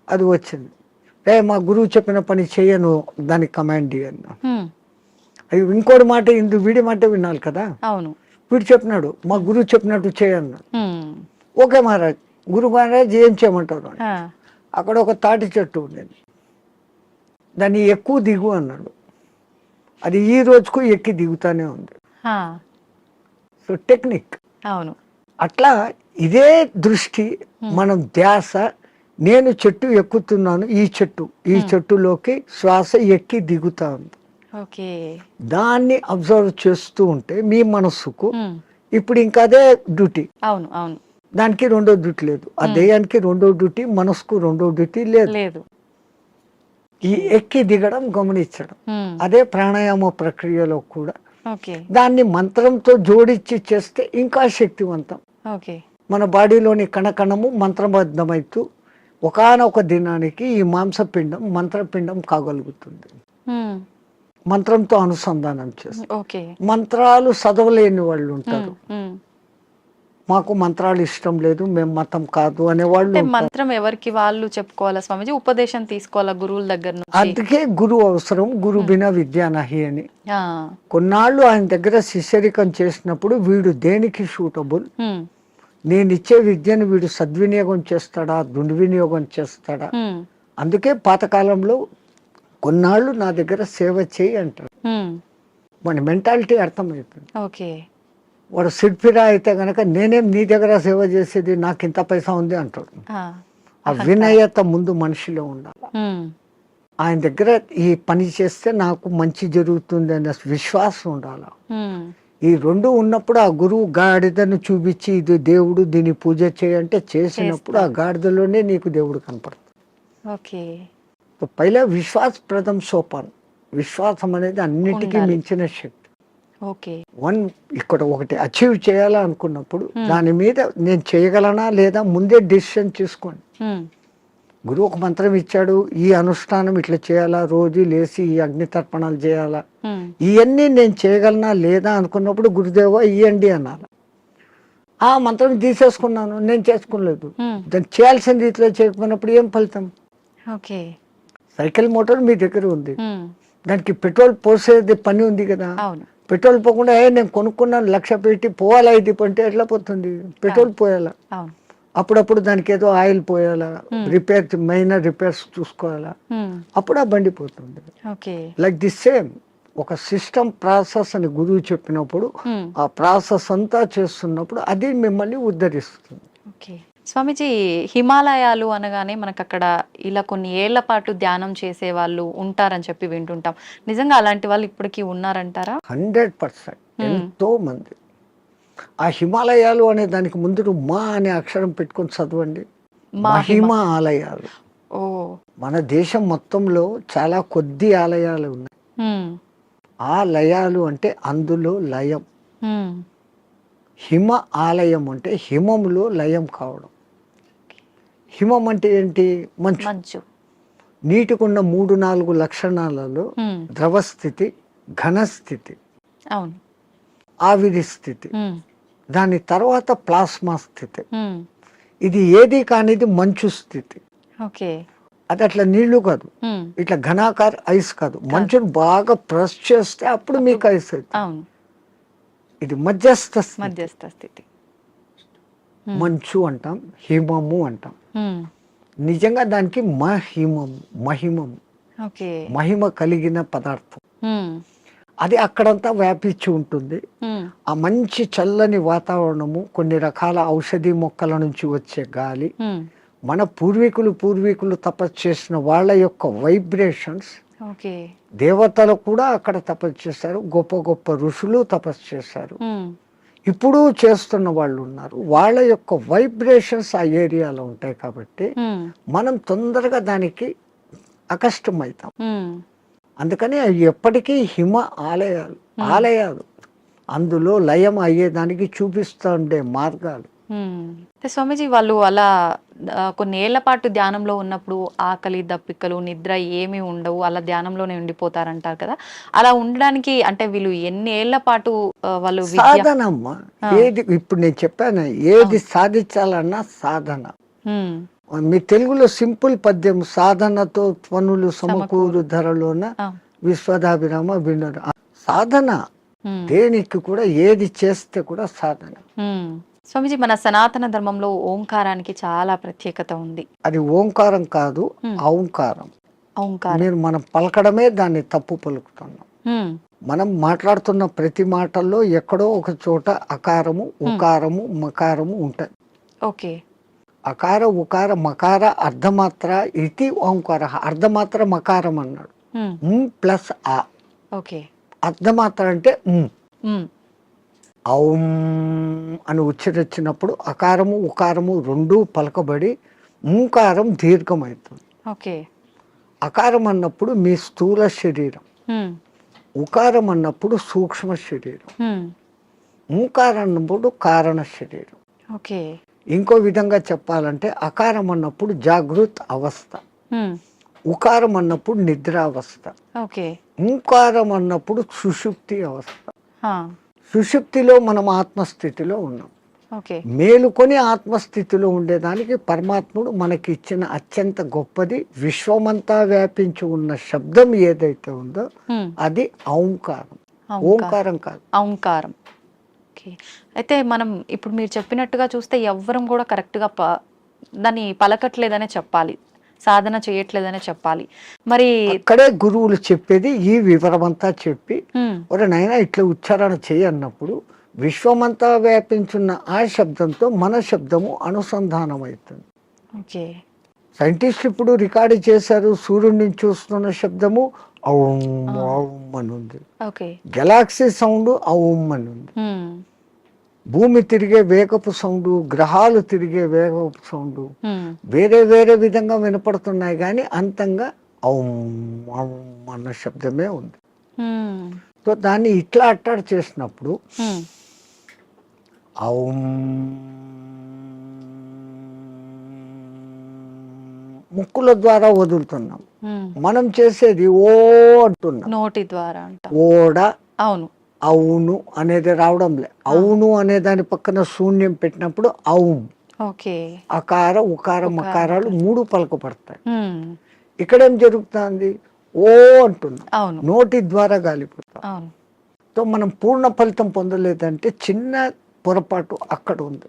అది వచ్చింది. మా గురువు చెప్పిన పని చేయను, దానికి కమాండ్ అన్నా. హ్మ్, అవి ఇంకోటి మాట వీడి మాట వినాలి కదా. అవును. వీడు చెప్పినాడు మా గురువు చెప్పినట్టు చేయన్నాడు. హ్మ్, ఓకే మహారాజ్, గురు మహారాజ్ ఏం చేయమంటారు అని. ఆ, అక్కడ ఒక తాటి చెట్టు ఉండేది, దాన్ని ఎక్కువ దిగు అన్నాడు. అది ఈ రోజుకు ఎక్కి దిగుతానే ఉంది. ఆ, సో టెక్నిక్ అవును. అట్లా ఇదే దృష్టి, మనం ధ్యాస, నేను చెట్టు ఎక్కుతున్నాను, ఈ చెట్టులోకి శ్వాస ఎక్కి దిగుతా ఉంది. ఓకే. దాన్ని అబ్జర్వ్ చేస్తూ ఉంటే మీ మనస్సుకు హ్మ్, ఇప్పుడు ఇంకా అదే డ్యూటీ. అవును అవును. దానికి రెండో డ్యూటీ లేదు, ఆ దేయానికి రెండో డ్యూటీ, మనసుకు రెండో డ్యూటీ లేదు. లేదు. ఈ ఎక్కి దిగడం గమనించడం, హ్మ్, అదే ప్రాణాయామ ప్రక్రియలో కూడా. ఓకే. దాన్ని మంత్రంతో జోడించి చేస్తే ఇంకా శక్తివంతం. ఓకే. మన బాడీలోని కణకణము మంత్రబద్ధమైతూ ఒకానొక దినానికి ఈ మాంసపిండం మంత్రపిండం కాగలుగుతుంది. హ్మ్, మంత్రంతో అనుసంధానం చేస్తారు. ఓకే. మంత్రాలు చదవలేని వాళ్ళు ఉంటారు, హ్మ్. మాకు మంత్రాలు ఇష్టం లేదు, మేము మతం కాదు అనేవాళ్ళు అంటే ఉంటారు. మంత్రం ఎవరికి వాళ్ళు చెప్పుకోవాలా స్వామీజీ, ఉపదేశం తీసుకోవాలా గురువుల దగ్గర నుంచి? అందుకే గురువు అవసరం, గురు బినా విద్యా నహి అని. ఆ, కొన్నాళ్ళు ఆయన దగ్గర శిష్యరికం చేసినప్పుడు వీడు దేనికి సూటబుల్, హ్మ్, నేను ఇచ్చే విద్యను వీడు సద్వినియోగం చేస్తాడా దుర్వినియోగం చేస్తాడా. హ్మ్, అందుకే పాతకాలంలో కొన్నాళ్ళు నా దగ్గర సేవ చేయి అంటారు. హ్మ్, మన మెంటాలిటీ అర్థమవుతుంది. ఓకే. వాడు సిడ్ఫిరా అయితే గనక నేనేం నీ దగ్గర సేవ చేసేది, నాకు ఇంత పైసా ఉంది అంటాడు. ఆ, ఆ వినయత ముందు మనిషిలో ఉండాలి. హ్మ్, ఆయన దగ్గర ఈ పని చేస్తే నాకు మంచి జరుగుతుంది అనే విశ్వాసం ఉండాలి. హ్మ్, ఈ రెండు ఉన్నప్పుడు ఆ గురువు గాడిదను చూపించి ఇది దేవుడు, దీన్ని పూజ చేయంటే చేసినప్పుడు ఆ గాడిదలోనే నీకు దేవుడు కనపడుతుంది. ఓకే. పైలా విశ్వాస ప్రథం సోపాన్. విశ్వాసం అనేది అన్నిటికీ ఉండాలి. మించిన శక్తి. ఓకే. ఇక్కడ ఒకటి అచీవ్ చేయాలనుకున్నప్పుడు దాని మీద నేను చేయగలనా లేదా ముందే డిసిషన్ తీసుకోండి. హ్మ్, గురువు ఒక మంత్రం ఇచ్చాడు, ఈ అనుష్ఠానం ఇట్లా చేయాలా, రోజు లేచి ఈ అగ్ని తర్పణాలు చేయాలా, హ్మ్, ఇవన్నీ నేను చేయగలనా లేదా అనుకున్నప్పుడు గురుదేవ ఇయ్యండి అనాలి. ఆ మంత్రం తీసేసుకున్నాను, నేను చేసుకోలేదు, హ్మ్, దాన్ని చేయాల్సిన రీతిలో చేయకపోయినప్పుడు ఏం ఫలితం. ఓకే. సైకిల్ మోటార్ మీ దగ్గర ఉంది, హ్మ్, దానికి పెట్రోల్ పోసేది పని ఉంది కదా. అవును. పెట్రోల్ పోకుండా నేను కొనుక్కున్నాను 1,00,000 పెట్టి పోవాలా ఇది అంటే ఎట్లా పోతుంది, పెట్రోల్ పోయాలా. అవును. అప్పుడప్పుడు దానికి ఏదో ఆయిల్ పోయాలా, రిపేర్ మైనర్ రిపేర్స్ చూసుకోవాలా, హ్మ్, అప్పుడు ఆ బండి పోతుంది. ఓకే. లైక్ ది సేమ్ ఒక సిస్టమ్ ప్రాసెస్ అని గురువు చెప్పినప్పుడు హ్మ్, ఆ ప్రాసెస్ అంతా చేస్తున్నప్పుడు అది మిమ్మల్ని ఉద్ధరిస్తుంది. ఓకే. స్వామీజీ, హిమాలయాలు అనగానే మనకు అక్కడ ఇలా కొన్ని ఏళ్ల పాటు ధ్యానం చేసే వాళ్ళు ఉంటారని చెప్పి వింటుంటాం. నిజంగా అలాంటి వాళ్ళు ఇప్పటికీ ఉన్నారంటారా? 100% ఎంతో మంది. ఆ హిమాలయాలు అనే దానికి ముందు మా అనే అక్షరం పెట్టుకొని చదవండి. మహిమ ఆలయాలు. ఓ. మన దేశం మొత్తంలో చాలా కొద్ది ఆలయాలు ఉన్నాయి. హ్మ్, ఆ లయాలు అంటే అందులో లయం. హ్మ్, హిమ ఆలయం అంటే హిమములో లయం కావడం. హిమం అంటే ఏంటి, మంచు. మంచు. నీటికున్న 3-4 లక్షణాలలో హ్మ్, ద్రవస్థితి, ఘనస్థితి, అవును. ఆవిరి స్థితి, హ్మ్, దాని తర్వాత ప్లాస్మా స్థితి. హ్మ్, ఇది ఏది కానిది మంచు స్థితి. ఓకే. అది అట్లా నీళ్లు కాదు, హ్మ్, ఇట్లా ఘనాకార ఐస్ కాదు, మంచును బాగా ప్రెస్ చేస్తే అప్పుడు మీకు ఐస్ అవుతుంది. అవును. ఇది మధ్యస్థ స్థితి. మధ్యస్థ స్థితి. మంచు అంటాం, హిమము అంటాం. హ్మ్, నిజంగా దానికి మహిమం, ఓకే. మహిమ కలిగిన పదార్థం. హ్మ్, అది అక్కడంతా వ్యాపించి ఉంటుంది. హ్మ్, ఆ మంచి చల్లని వాతావరణము, కొన్ని రకాల ఔషధి మొక్కల నుంచి వచ్చే గాలి, హ్మ్, మన పూర్వీకులు తపస్సు చేసిన వాళ్ళ యొక్క వైబ్రేషన్స్. ఓకే. దేవతలు కూడా అక్కడ తపస్సు చేశారు, గొప్ప గొప్ప ఋషులు తపస్సు చేశారు, హ్మ్, ఇప్పుడు చేస్తున్న వాళ్ళు ఉన్నారు. వాళ్ళ యొక్క వైబ్రేషన్స్ ఆ ఏరియాలో ఉంటాయి కాబట్టి హ్మ్, మనం తొందరగా దానికి అకష్టమవుతాం. హ్మ్, అందుకని అవి ఎప్పటికీ హిమ ఆలయాలు. అందులో లయం అయ్యేదానికి చూపిస్తూ ఉండే మార్గాలు. అయితే స్వామీజీ వాళ్ళు అలా కొన్ని ఏళ్ల పాటు ధ్యానంలో ఉన్నప్పుడు ఆకలి దప్పికలు నిద్ర ఏమీ ఉండవు, అలా ధ్యానంలోనే ఉండిపోతారంటారు కదా, అలా ఉండడానికి అంటే వీళ్ళు ఎన్ని ఏళ్ల పాటు వాళ్ళు విద్య సాధనమ్మ. ఏది ఇప్పుడు నేను చెప్పాను, ఏది సాధించాలన్నా సాధన. ఉమ్, మీ తెలుగులో సింపుల్ పద్యం, సాధనతో పనులు సమకూరు ధరలోన ఆ, విశ్వదాభిరామ వినరు. సాధన ఉమ్, దేనికి కూడా ఏది చేస్తే కూడా సాధన. ఉమ్. స్వామీజీ మన సనాతన ధర్మంలో ఓంకారానికి చాలా ప్రత్యేకత ఉంది. అది ఓంకారం కాదు, ఔంకారం. ఓంకారం. మీరు మనం పలకడమే దాన్ని తప్పు పలుకుతున్నాం. ఉమ్, మనం మాట్లాడుతున్న ప్రతి మాటల్లో ఎక్కడో ఒక చోట అకారము ఉకారము మకారము ఉంటాయి. ఓకే. అకార ఉకార మకార అర్ధమాత్ర ఇది ఓంకార. అర్ధమాత్ర మకారం అన్నాడు. ప్లస్ ఆ. ఓకే. అర్ధమాత్ర అంటే ఉమ్, ఔం అని ఉచ్చరించినప్పుడు అకారము ఉకారము రెండూ పలకబడి మూకారం దీర్ఘమవుతుంది. ఓకే. అకారం అన్నప్పుడు మీ స్థూల శరీరం, ఉమ్, ఉకారం అన్నప్పుడు సూక్ష్మ శరీరం, ఉమ్, మూకారం అన్నప్పుడు కారణ శరీరం. ఓకే. ఇంకో విధంగా చెప్పాలంటే అకారం అన్నప్పుడు జాగృత్ అవస్థ, ఉమ్, ఉకారం అన్నప్పుడు నిద్రావస్థ, ఓకే. మూకారం అన్నప్పుడు సుషుప్తి అవస్థ. ఆ, సుషుప్తిలో మనం ఆత్మస్థితిలో ఉన్నాం. ఓకే. మేలుకొని ఆత్మస్థితిలో ఉండేదానికి పరమాత్ముడు మనకి ఇచ్చిన అత్యంత గొప్పది విశ్వమంతా వ్యాపించి ఉన్న శబ్దం ఏదైతే ఉందో ఉమ్, అది ఔంకారం, ఓంకారం కాదు. ఓంకారం. ఓకే. అయితే మనం ఇప్పుడు మీరు చెప్పినట్టుగా చూస్తే ఎవ్వరం కూడా కరెక్ట్గా దాన్ని పలకట్లేదనే చెప్పాలి, సాధన చేయట్లేదనే చెప్పాలి. మరి అక్కడే గురువులు చెప్పేది ఈ వివరమంతా చెప్పి, ఉమ్, ఒరే నైనా ఇట్లా ఉచ్చారణ చేయి అన్నప్పుడు విశ్వమంతా వ్యాపించున్న ఆ శబ్దంతో మన శబ్దము అనుసంధానం అవుతుంది. ఓకే. సైంటిస్ట్ ఇప్పుడు రికార్డు చేశారు, సూర్యుడి నుంచి చూస్తున్న శబ్దము ఔం ఔం అని ఉంది. ఓకే. గెలాక్సీ సౌండ్ ఔం అని ఉంది. ఉమ్, భూమి తిరిగే వేగపు సౌండ్, గ్రహాలు తిరిగే వేగపు సౌండ్ ఉమ్, వేరే వేరే విధంగా వినపడుతున్నాయి, కానీ అంతంగా ఔం ఔం అన్న శబ్దమే ఉంది. ఉమ్, సో దాన్ని ఇట్లా అట్టాడు చేసినప్పుడు ఉమ్, ఔం ముక్కుల ద్వారా వదులుతున్నాం. ఉమ్, మనం చేసేది ఓ అంటున్నాం. నోటి ద్వారా అంట. ఓడ అవును. అవును అనేది రావడంలే. అవును అనే దాని పక్కన శూన్యం పెట్టినప్పుడు ఔం. ఓకే. అకార ఉకార మకారాలు మూడు పలకపడతాయి. ఉమ్, ఇక్కడేం జరుగుతుంది? ఓ అంటున్నాం, అవును. నోటి ద్వారా గాలిపోతాం. అవును. సో మనం పూర్ణ ఫలితం పొందలేదంటే చిన్న పొరపాటు అక్కడ ఉంది.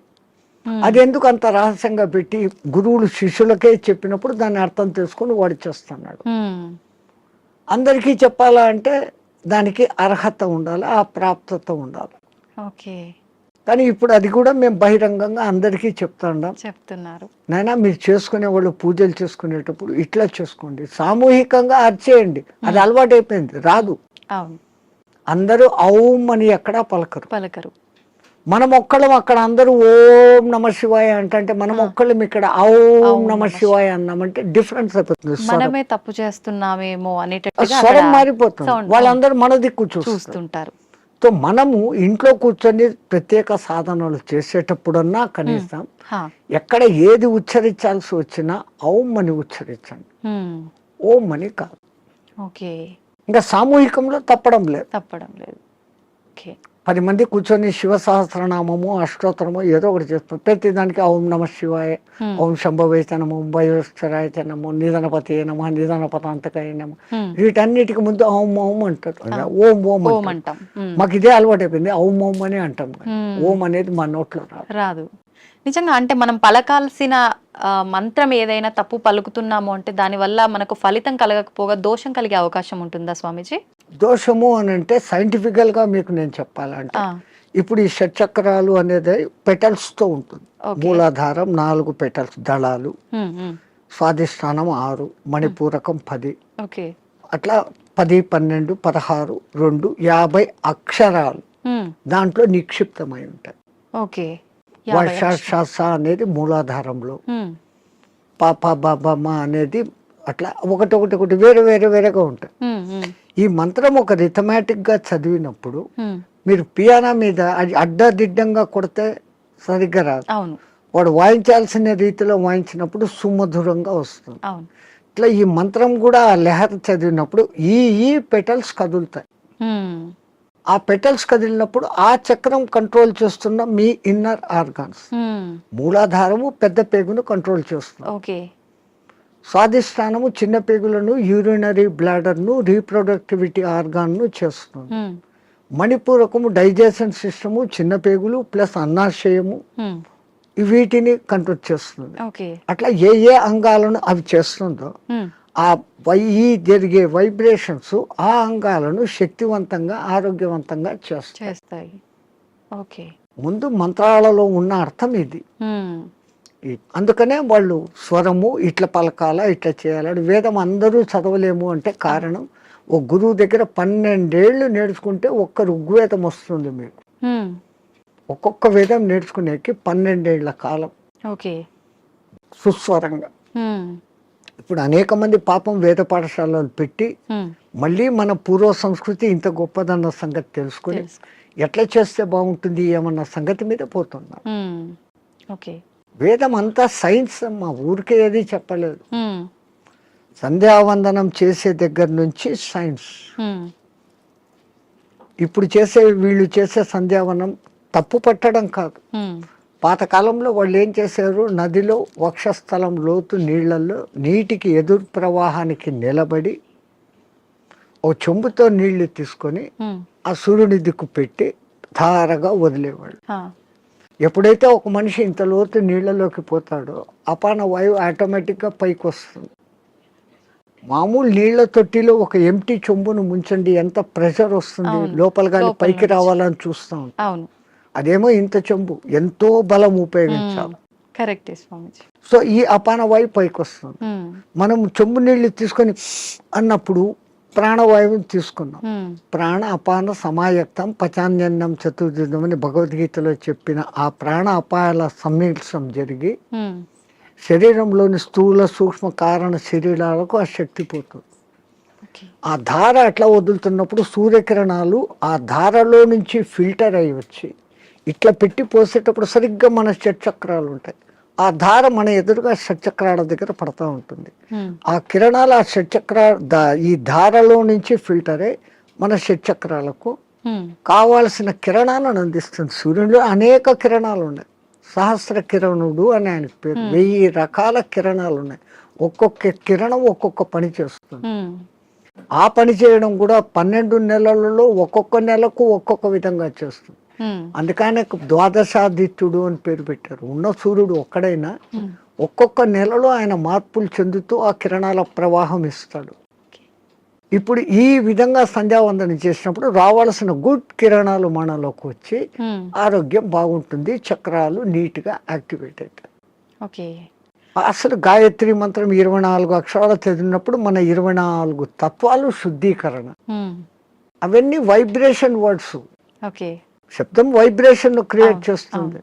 అది ఎందుకు అంత రహస్యంగా పెట్టి గురువులు శిష్యులకే చెప్పినప్పుడు దాన్ని అర్థం చేసుకొని వాడు చేస్తున్నాడు. ఉమ్, అందరికీ చెప్పాలా అంటే దానికి అర్హత ఉండాలి, ఆ ప్రాప్తత ఉండాలి. ఓకే. కానీ ఇప్పుడు అది కూడా మేము బహిరంగంగా అందరికీ చెప్తున్నాం. చెప్తున్నారు. నాయనా మీరు చేసుకునే వాళ్ళు పూజలు చేసుకునేటప్పుడు ఇట్లా చేసుకోండి, సామూహికంగా అర్చేయండి. అది అలవాటు అయిపోయింది, రాదు. అవును. అందరూ ఔం అని ఎక్కడా పలకరు. పలకరు. మనం ఒక్కళ్ళం అక్కడ అందరూ ఓం నమ శివాయ అంటే మనం ఒక్కళ్ళం ఇక్కడ ఔం నమ శివాయ అన్నామంటే డిఫరెన్స్ అయిపోతుంది. మనమే తప్పు చేస్తున్నామేమో అనేటట్టుగా స్వరం మారిపోతుంది. వాళ్ళందరూ మన దిక్కు చూస్తుంటారు. సో మనము ఇంట్లో కూర్చొని ప్రత్యేక సాధనలు చేసేటప్పుడన్నా కనీసం ఎక్కడ ఏది ఉచ్చరించాల్సి వచ్చినా ఔం అని ఉచ్చరించండి, ఓం అని కాదు. ఓకే. ఇంకా సామూహికంలో తప్పడం లేదు. 10 మంది కూర్చొని శివ సహస్రనామము అష్టోత్తరము ఏదో ఒకటి చేస్తాం. ప్రతి దానికి ఓం నమ శివాయ, ఓం శంభవైతే నమో, భయోశ్వరాయ నమో, నిధనపతి నమ, నిధనపతాంతకాయ నమ, వీటన్నిటికి ముందు ఓం ఓం అంటారు. ఓం ఓం అంటాం. మాకు ఇదే అలవాటు అయిపోయింది, ఓం ఓం అని అంటాం. ఓం అనేది మా నోట్లో రాదు. నిజంగా అంటే మనం పలకాల్సిన మంత్రం ఏదైనా తప్పు పలుకుతున్నాము అంటే దానివల్ల మనకు ఫలితం కలగకపోగా దోషం కలిగే అవకాశం ఉంటుందా స్వామీజీ? దోషము అని అంటే సైంటిఫికల్ గా మీకు నేను చెప్పాలంటే ఇప్పుడు ఈ షట్చక్రాలు అనేది పెటల్స్ తో ఉంటుంది. మూలాధారం 4 పెటల్స్, దళాలు, స్వాధిష్టానం 6, మణిపూరకం 10, అట్లా 10, 12, 16, 2, 50 అక్షరాలు దాంట్లో నిక్షిప్తమై ఉంటాయి. వర్ష అనేది మూలాధారంలో, పాప బాబమ్మ అనేది అట్లా ఒకటి వేరే వేరే వేరేగా ఉంటాయి. ఈ మంత్రం ఒక రిథమాటిక్ గా చదివినప్పుడు మీరు పియానో మీద అది అడ్డదిడ్డంగా కొడితే సరిగ్గా రాదు. అవును. వాడు వాయించాల్సిన రీతిలో వాయించినప్పుడు సుమధురంగా వస్తుంది. అవును. ఇట్లా ఈ మంత్రం కూడా ఆ లెహర్ చదివినప్పుడు ఈ పెటల్స్ కదులుతాయి. హ్మ్. ఆ పెటల్స్ కదిలినప్పుడు ఆ చక్రం కంట్రోల్ చేస్తున్న మీ ఇన్నర్ ఆర్గాన్స్. హ్మ్. మూలాధారము పెద్ద పేగును కంట్రోల్ చేస్తుంది. ఓకే. స్వాధిష్టానము చిన్న పేగులను, యూరినరీ బ్లాడర్ను, రీప్రొడక్టివిటీ ఆర్గాన్ను చేస్తుంది. హ్మ్. మణిపూరకము డైజెషన్ సిస్టము, చిన్న పేగులు ప్లస్ అన్నాశయము హ్మ్. వీటిని కంట్రోల్ చేస్తుంది. ఓకే. అట్లా ఏ ఏ అంగాలను అవి చేస్తుందో హ్మ్. ఆ ఈ జరిగే వైబ్రేషన్స్ ఆ అంగాలను శక్తివంతంగా ఆరోగ్యవంతంగా చేస్తాయి. చేస్తాయి. ఓకే. ముందు మంత్రాలలో ఉన్న అర్థం ఇది. హ్మ్. అందుకనే వాళ్ళు స్వరము ఇట్లా పలకాల ఇట్లా చేయాలి. వేదం అందరూ చదవలేము అంటే కారణం ఒక గురువు దగ్గర 12 ఏళ్ళు నేర్చుకుంటే ఒక్క ఋగ్వేదం వస్తుంది మీకు. హ్మ్. ఒక్కొక్క వేదం నేర్చుకునేకి 12 ఏళ్ల కాలం ఓకే. సుస్వరంగా. హ్మ్. ఇప్పుడు అనేక మంది పాపం వేద పాఠశాలలు పెట్టి హ్మ్. మళ్ళీ మన పూర్వ సంస్కృతి ఇంత గొప్పదన్న సంగతి తెలుసుకుని ఎట్లా చేస్తే బాగుంటుంది ఏమన్న సంగతి మీద పోతున్నారు. హ్మ్. ఓకే. వేదం అంతా సైన్స్ అమ్మా, ఊరికే ఏది చెప్పలేదు. హ్మ్. సంధ్యావందనం చేసే దగ్గర నుంచి సైన్స్. హ్మ్. ఇప్పుడు వీళ్ళు చేసే సంధ్యావనం తప్పు పట్టడం కాదు. హ్మ్. పాతకాలంలో వాళ్ళు ఏం చేశారు, నదిలో వక్షస్థలం లోతు నీళ్లలో నీటికి ఎదురు ప్రవాహానికి నిలబడి ఓ చెంబుతో నీళ్లు తీసుకొని హ్మ్. ఆ సూర్యుని దిక్కు పెట్టి ధారగా వదిలేవాళ్ళు. ఆ! ఎప్పుడైతే ఒక మనిషి ఇంత లోతు నీళ్లలోకి పోతాడో అపాన వాయువు ఆటోమేటిక్గా పైకి వస్తుంది. మామూలు నీళ్ల తొట్టిలో ఒక ఎంటీ చెంబును ముంచండి, ఎంత ప్రెషర్ వస్తుంది, అవును. లోపల గాలి లోపల పైకి నుంచి. రావాలని చూస్తాం. అవును. అదేమో ఇంత చెంబు, ఎంతో బలం ఉపయోగించాలి. కరెక్టే స్వామిజీ. సో ఈ అపాన వాయువు పైకి వస్తుంది. హ్మ్. మనం చెంబు నీళ్లు తీసుకొని అన్నప్పుడు ప్రాణవాయువుని తీసుకున్నాం. హ్మ్. ప్రాణ అపాన సమాయక్తం పచాన్యన్నం చతుర్జుదం అని భగవద్గీతలో చెప్పిన ఆ ప్రాణ అపాయాల సమ్మిళనం జరిగి హ్మ్. శరీరంలోని స్థూల సూక్ష్మ కారణ శరీరాలకు ఆ శక్తి పోతుంది. ఓకే. ఆ ధార అట్లా వదులుతున్నప్పుడు సూర్యకిరణాలు ఆ ధారలో నుంచి ఫిల్టర్ అయ్యి వచ్చి ఇట్లా పెట్టి పోసేటప్పుడు సరిగ్గా మన షట్చక్రాలు ఉంటాయి. ఆ ధార మన ఎదురుగా షట్చక్రాల దగ్గర పడతా ఉంటుంది. హ్మ్. ఆ కిరణాలు ఆ షట్చక్ర ఈ ధారలో నుంచి ఫిల్టర్ అయ్యి మన షట్చక్రాలకు హ్మ్. కావాల్సిన కిరణాలను అందిస్తుంది. సూర్యుడిలో అనేక కిరణాలు ఉన్నాయి. సహస్ర కిరణుడు అని ఆయనకు పేరు. 1000 రకాల కిరణాలు ఉన్నాయి. ఒక్కొక్క కిరణం ఒక్కొక్క పని చేస్తుంది. హ్మ్. ఆ పని చేయడం కూడా 12 నెలలలో ఒక్కొక్క నెలకు ఒక్కొక్క విధంగా చేస్తుంది. హ్మ్. అందుకనే ద్వాదశాదిత్యుడు అని పేరు పెట్టారు. ఉన్న సూర్యుడు ఒక్కడైనా హ్మ్. ఒక్కొక్క నెలలో ఆయన మార్పులు చెందుతూ ఆ కిరణాల ప్రవాహం ఇస్తాడు. ఇప్పుడు ఈ విధంగా సంధ్యావందనం చేసినప్పుడు రావాల్సిన గుడ్ కిరణాలు మనలోకి వచ్చి హ్మ్. ఆరోగ్యం బాగుంటుంది, చక్రాలు నీట్గా యాక్టివేట్ అవుతాయి. ఓకే. అసలు గాయత్రి మంత్రం 24 అక్షరాలు చదివినప్పుడు మన 24 తత్వాలు శుద్ధీకరణ. హ్మ్. అవన్నీ వైబ్రేషన్ వర్డ్స్. ఓకే. శబ్దం వైబ్రేషన్ క్రియేట్ అవును. చేస్తుంది.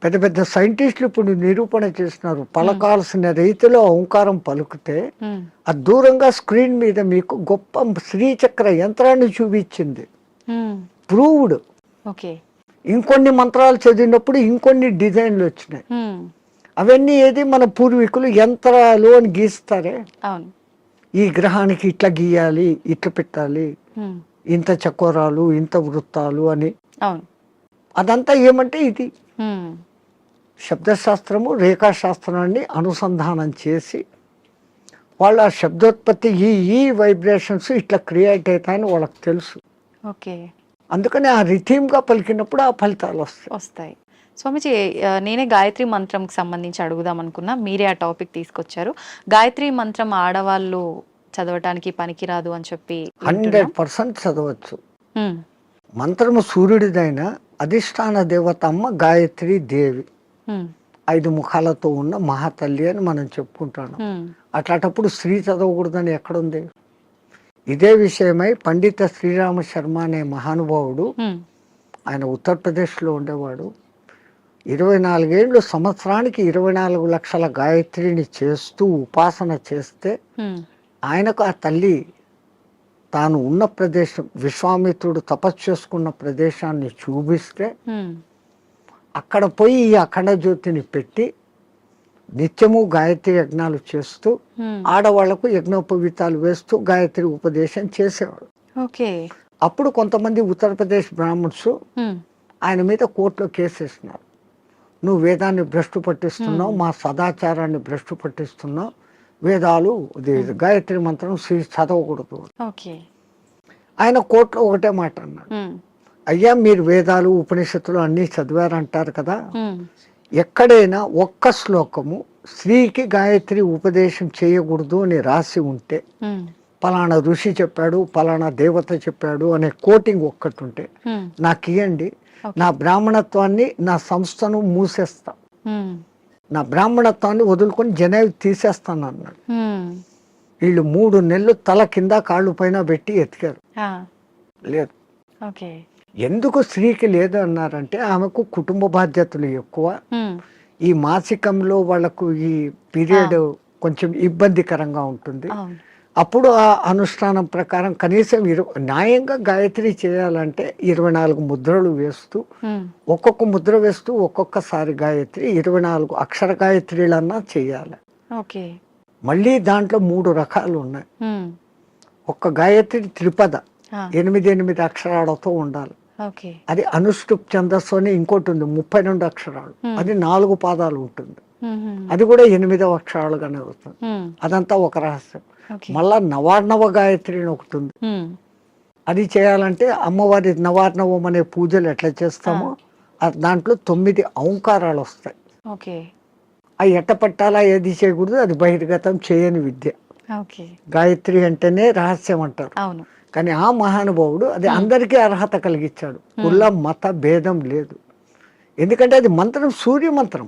పెద్ద పెద్ద సైంటిస్టులు ఇప్పుడు నిరూపణ చేస్తున్నారు. పలకాల్సిన రీతిలో ఓంకారం పలుకుతే హ్మ్. అది దూరంగా స్క్రీన్ మీద మీకు గొప్ప శ్రీచక్ర యంత్రాన్ని చూపించింది. హ్మ్. ప్రూవ్డ్. ఓకే. ఇంకొన్ని మంత్రాలు చదివినప్పుడు ఇంకొన్ని డిజైన్లు వచ్చినాయి. హ్మ్. అవన్నీ ఏది మన పూర్వీకులు యంత్రాలు అని గీస్తారే, అవును. ఈ గ్రహానికి ఇట్లా గీయాలి, ఇట్లా పెట్టాలి, హ్మ్. ఇంత చకోరాలు, ఇంత వృత్తాలు అని. అవును. అదంతా ఏమంటే ఇది హ్మ్. శబ్దశాస్త్రము రేఖాశాస్త్రాన్ని అనుసంధానం చేసి వాళ్ళ ఆ శబ్దోత్పత్తి ఈ వైబ్రేషన్స్ ఇట్లా క్రియేట్ అవుతాయని వాళ్ళకి తెలుసు. ఓకే. అందుకని ఆ రిథీమ్గా పలికినప్పుడు ఆ ఫలితాలు వస్తాయి. వస్తాయి. స్వామిజీ, నేనే గాయత్రి మంత్రంకి సంబంధించి అడుగుదాం అనుకున్నా. మీరే ఆ టాపిక్ తీసుకొచ్చారు. గాయత్రి మంత్రం ఆడవాళ్ళు చదవటానికి పనికిరాదు అని చెప్పి వింటున్నాం. 100% చదవచ్చు. హ్మ్. మంత్రము సూర్యుడిదైన అధిష్టాన దేవత అమ్మ గాయత్రి దేవి, హ్మ్. 5 ముఖాలతో ఉన్న మహాతల్లి అని మనం చెప్పుకుంటాం. హ్మ్. అట్లాంటప్పుడు స్త్రీ చదవకూడదని ఎక్కడుంది? ఇదే విషయమై పండిత శ్రీరామ శర్మ అనే మహానుభావుడు, హ్మ్. ఆయన ఉత్తరప్రదేశ్లో ఉండేవాడు. 24 ఏళ్ళు సంవత్సరానికి 24 లక్షల గాయత్రిని చేస్తూ ఉపాసన చేస్తే హ్మ్. ఆయనకు ఆ తల్లి తాను ఉన్న ప్రదేశం, విశ్వామిత్రుడు తపస్సు చేసుకున్న ప్రదేశాన్ని చూపిస్తే హ్మ్. అక్కడ పోయి ఈ అఖండ జ్యోతిని పెట్టి నిత్యము గాయత్రి యజ్ఞాలు చేస్తూ ఆడవాళ్లకు యజ్ఞోపవీతాలు వేస్తూ గాయత్రి ఉపదేశం చేసేవాడు. ఓకే. అప్పుడు కొంతమంది ఉత్తరప్రదేశ్ బ్రాహ్మణ్స్ ఆయన మీద కోర్టులో కేసేసినారు. నువ్వు వేదాన్ని భ్రష్టు పట్టిస్తున్నావు, మా సదాచారాన్ని భ్రష్టు పట్టిస్తున్నావు, వేదాలు గాయత్రి మంత్రం చదవకూడదు. ఆయన కోర్టులో ఒకటే మాట అన్నాడు, అయ్యా మీరు వేదాలు ఉపనిషత్తులు అన్నీ చదివారంటారు కదా, ఎక్కడైనా ఒక్క శ్లోకము స్త్రీకి గాయత్రి ఉపదేశం చేయకూడదు అని రాసి ఉంటే, పలానా ఋషి చెప్పాడు, పలానా దేవత చెప్పాడు అనే కోటింగ్ ఒక్కటి ఉంటే నాకు ఇవ్వండి, నా బ్రాహ్మణత్వాన్ని నా సంస్థను మూసేస్తా, నా బ్రాహ్మణత్వాన్ని వదులుకొని జనేవి తీసేస్తాను అన్నాడు. వీళ్ళు 3 నెలలు తల కింద కాళ్ళు పైన పెట్టి ఎతికారు, లేదు. ఎందుకు స్త్రీకి లేదు అన్నారంటే ఆమెకు కుటుంబ బాధ్యతలు ఎక్కువ, ఈ మాసికంలో వాళ్ళకు ఈ పీరియడ్ కొంచెం ఇబ్బందికరంగా ఉంటుంది. అప్పుడు ఆ అనుష్ఠానం ప్రకారం కనీసం న్యాయంగా గాయత్రి చేయాలంటే 24 ముద్రలు వేస్తూ ఒక్కొక్క ముద్ర వేస్తూ ఒక్కొక్కసారి గాయత్రి 24 అక్షర గాయత్రిలన్నా చేయాలి. మళ్ళీ దాంట్లో 3 రకాలు ఉన్నాయి. ఒక్క గాయత్రి త్రిపద 8 అక్షరాలతో ఉండాలి. అది అనుష్ఠుప్ ఛందస్సు అని ఇంకోటి ఉంది 32 అక్షరాలు, అది 4 పాదాలు ఉంటుంది, అది కూడా 8వ అక్షరాలుగానే వస్తుంది. అదంతా ఒక రహస్యం. మళ్ళా నవార్ణవ గాయత్రి అని ఒకటి ఉంది, అది చేయాలంటే అమ్మవారి నవార్ణవం అనే పూజలు ఎట్లా చేస్తామో దాంట్లో 9 ఔంకారాలు వస్తాయి. అవి ఎట్ట పట్టాలా ఏది చేయకూడదు, అది బహిర్గతం చేయని విద్య. గాయత్రి అంటేనే రహస్యం అంటారు, కానీ ఆ మహానుభావుడు అది అందరికీ అర్హత కలిగించాడు. కుల మత భేదం లేదు, ఎందుకంటే అది మంత్రం సూర్య మంత్రం.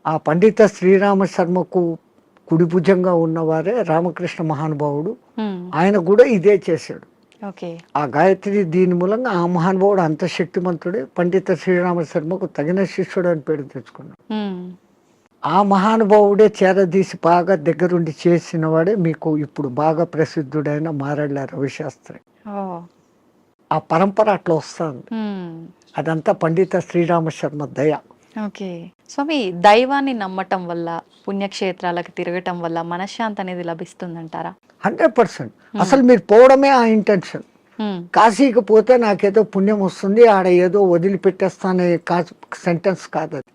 ఆ పండిత శ్రీరామ శర్మకు కుడి భుజంగా ఉన్నవారే రామకృష్ణ మహానుభావుడు, ఆయన కూడా ఇదే చేశాడు. ఆ గాయత్రి దీని మూలంగా ఆ మహానుభావుడు అంత శక్తిమంతుడే పండిత శ్రీరామ శర్మకు తగిన శిష్యుడు అని పేరు తెచ్చుకున్నాడు. ఆ మహానుభావుడే చేరదీసి బాగా దగ్గరుండి చేసిన వాడే మీకు ఇప్పుడు బాగా ప్రసిద్ధుడైన మారెళ్ళ రవిశాస్త్రి. ఆ పరంపర అట్లా వస్తుంది, అదంతా పండిత శ్రీరామ శర్మ దయ. స్వామి, దైవాన్ని నమ్మటం వల్ల పుణ్యక్షేత్రాలకు తిరగటం వల్ల మనశ్శాంతి అనేది లభిస్తుందంటారా? 100%. అసలు మీరు పోవడమే ఆ ఇంటెన్షన్. కాశీకి పోతే నాకేదో పుణ్యం వస్తుంది, ఆడ ఏదో వదిలిపెట్టేస్తానే సెంటెన్స్ కాదు అది.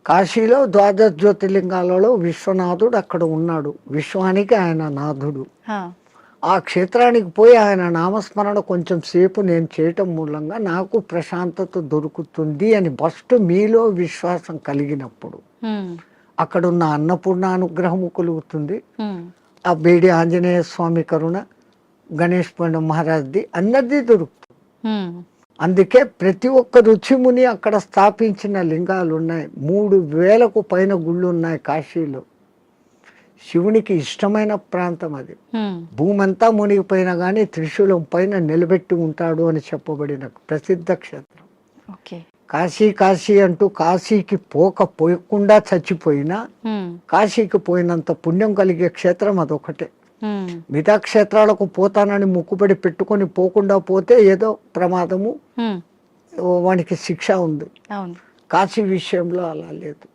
కాశీలో 12 జ్యోతిర్లింగాలలో విశ్వనాథుడు అక్కడ ఉన్నాడు, విశ్వానికి ఆయన నాథుడు. ఆ క్షేత్రానికి పోయి ఆయన నామస్మరణ కొంచెం సేపు నేను చేయటం మూలంగా నాకు ప్రశాంతత దొరుకుతుంది అని ఫస్ట్ మీలో విశ్వాసం కలిగినప్పుడు అక్కడున్న అన్నపూర్ణ అనుగ్రహము కలుగుతుంది. ఆ బేడి ఆంజనేయ స్వామి కరుణ, గణేష్ పండ మహారాజ్ది అందరిది దొరుకుతుంది. అందుకే ప్రతి ఒక్క రుచిముని అక్కడ స్థాపించిన లింగాలు ఉన్నాయి. 3000కు పైన గుళ్ళు ఉన్నాయి కాశీలో. శివునికి ఇష్టమైన ప్రాంతం అది. భూమి అంతా మునిగిపోయినా కానీ త్రిశూలం పైన నిలబెట్టి ఉంటాడు అని చెప్పబడిన ప్రసిద్ధ క్షేత్రం కాశీ. కాశీ అంటూ కాశీకి పోకుండా చచ్చిపోయినా కాశీకి పోయినంత పుణ్యం కలిగే క్షేత్రం అదొకటే. మిగతా క్షేత్రాలకు పోతానని ముక్కుబడి పెట్టుకొని పోకుండా పోతే ఏదో ప్రమాదము, వానికి శిక్ష ఉంది. కాశీ విషయంలో అలా లేదు.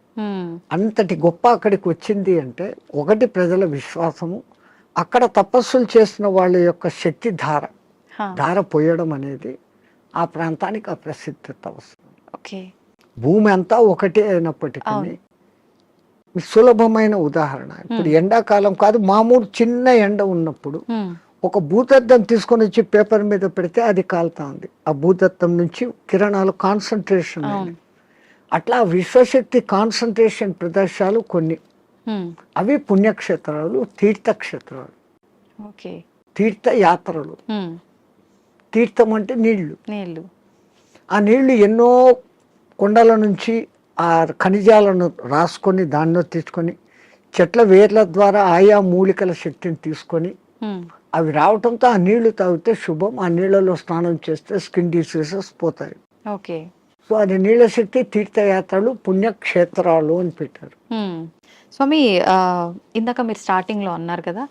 అంతటి గొప్ప అక్కడికి వచ్చింది అంటే ఒకటి ప్రజల విశ్వాసము, అక్కడ తపస్సులు చేసిన వాళ్ళ యొక్క శక్తి ధార పోయడం అనేది ఆ ప్రాంతానికి ఆ ప్రసిద్ధత వస్తుంది. భూమి అంతా ఒకటే అయినప్పటికీ సులభమైన ఉదాహరణ, ఇప్పుడు ఎండాకాలం కాదు, మామూలు చిన్న ఎండ ఉన్నప్పుడు ఒక భూతద్దం తీసుకొని వచ్చి పేపర్ మీద పెడితే అది కాలుతా ఉంది. ఆ భూతద్దం నుంచి కిరణాలు కాన్సన్ట్రేషన్. అట్లా విశ్వశక్తి కాన్సన్ట్రేషన్ ప్రదేశాలు కొన్ని, అవి పుణ్యక్షేత్రాలు, తీర్థక్షేత్రాలు, తీర్థయాత్రలు. తీర్థం అంటే నీళ్లు. ఆ నీళ్లు ఎన్నో కొండల నుంచి ఆ ఖనిజాలను రాసుకొని దానిలో తీసుకొని చెట్ల వేర్ల ద్వారా ఆయా మూలికల శక్తిని తీసుకొని అవి రావటంతో ఆ నీళ్లు తాగితే శుభం. ఆ నీళ్లలో స్నానం చేస్తే స్కిన్ డిసీజెస్ పోతాయి. సో అది నీళ్ళ శక్తి, తీర్థయాత్రలు, పుణ్యక్షేత్రాలు అని పెట్టారు. స్వామి, ఇందాక మీరు స్టార్టింగ్ లో అన్నారు కదా,